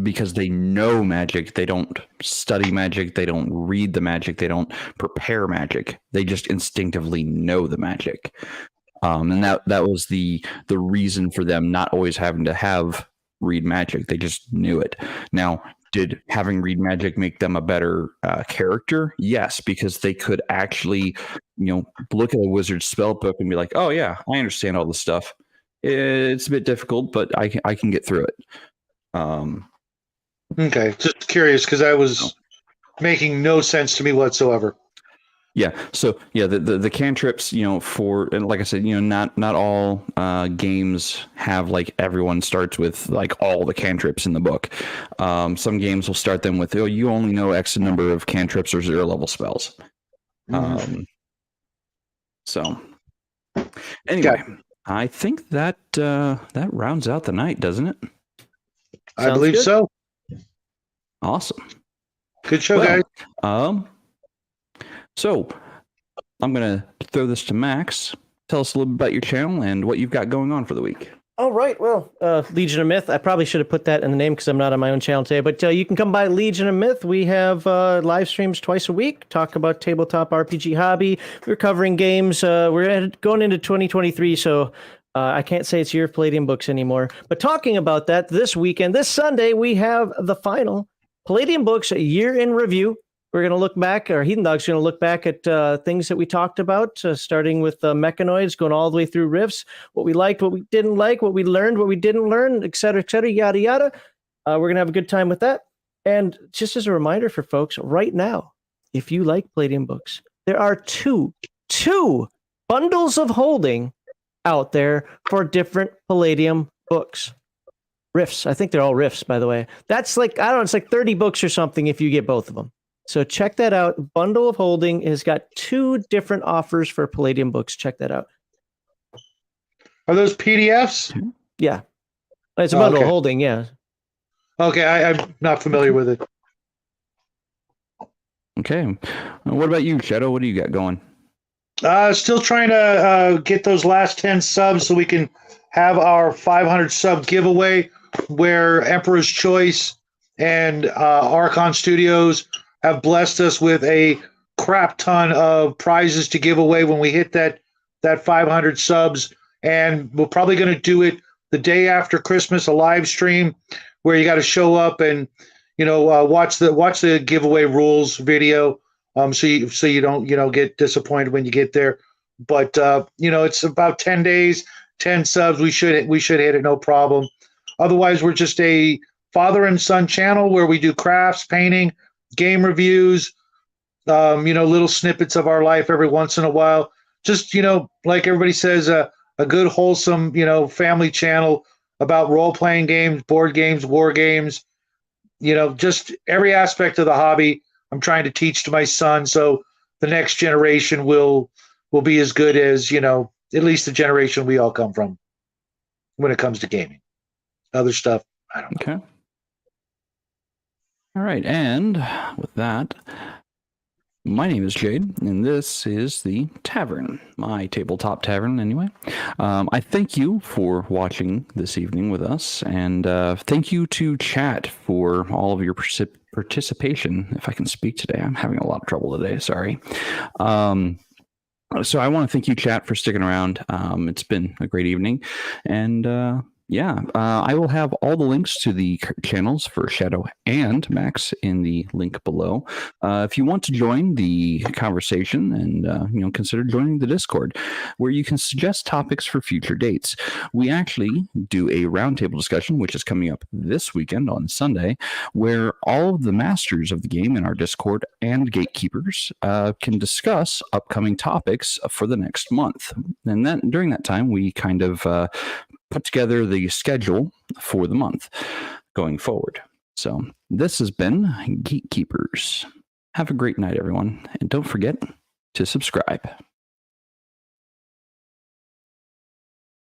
because they know magic. They don't study magic. They don't read the magic. They don't prepare magic. They just instinctively know the magic. And that was the reason for them not always having to have read magic. They just knew it. Now, did having read magic make them a better character? Yes, because they could actually, look at a wizard's spell book and be like, "Oh yeah, I understand all this stuff. It's a bit difficult, but I can get through it." Okay, just curious because that was making no sense to me whatsoever. Yeah. So the cantrips, and like I said, not all games have everyone starts with all the cantrips in the book. Some games will start them with, you only know X number of cantrips or 0 level spells. So anyway, I think that rounds out the night, doesn't it? I believe so. Awesome. Good show, guys. So I'm going to throw this to Max. Tell us a little bit about your channel and what you've got going on for the week. All right. Well, Legion of Myth. I probably should have put that in the name because I'm not on my own channel today. But you can come by Legion of Myth. We have live streams twice a week. Talk about tabletop RPG hobby. We're covering games. We're going into 2023, so I can't say it's year of Palladium books anymore. But talking about that, this weekend, this Sunday, we have the final Palladium books year in review. We're going to look back, or Heathen Dog's going to look back at things that we talked about, starting with mechanoids, going all the way through riffs, what we liked, what we didn't like, what we learned, what we didn't learn, et cetera, yada, yada. We're going to have a good time with that. And just as a reminder for folks, right now, if you like Palladium books, there are two bundles of holding out there for different Palladium books. Riffs. I think they're all riffs, by the way. That's I don't know, it's like 30 books or something if you get both of them. So check that out. Bundle of Holding has got 2 different offers for Palladium books. Check that out. Are those PDFs? Yeah. It's a bundle of holding, yeah. Okay, I'm not familiar with it. Okay. What about you, Shadow? What do you got going? Still trying to get those last 10 subs so we can have our 500 sub giveaway where Emperor's Choice and Archon Studios have blessed us with a crap ton of prizes to give away when we hit that 500 subs. And we're probably going to do it the day after Christmas, a live stream where you got to show up and watch the giveaway rules video. So you don't get disappointed when you get there. But it's about 10 days, 10 subs. We should hit it, no problem. Otherwise, we're just a father and son channel where we do crafts, painting, game reviews, little snippets of our life every once in a while. Just like everybody says, a good wholesome family channel about role playing games, board games, war games. Just every aspect of the hobby. I'm trying to teach to my son, so the next generation will be as good as at least the generation we all come from when it comes to gaming. Other stuff, I don't know. Okay. All right, and with that, my name is Jaide, and this is the Tavern, my tabletop tavern, anyway. I thank you for watching this evening with us, and thank you to chat for all of your participation. If I can speak today, I'm having a lot of trouble today. Sorry. So I want to thank you, chat, for sticking around. It's been a great evening, and I will have all the links to the channels for Shadow and Max in the link below. If you want to join the conversation and consider joining the Discord, where you can suggest topics for future dates. We actually do a roundtable discussion, which is coming up this weekend on Sunday, where all of the masters of the game in our Discord and Gatekeepers can discuss upcoming topics for the next month. And then during that time, we kind of put together the schedule for the month going forward. So this has been Gatekeepers. Have a great night, everyone. And don't forget to subscribe.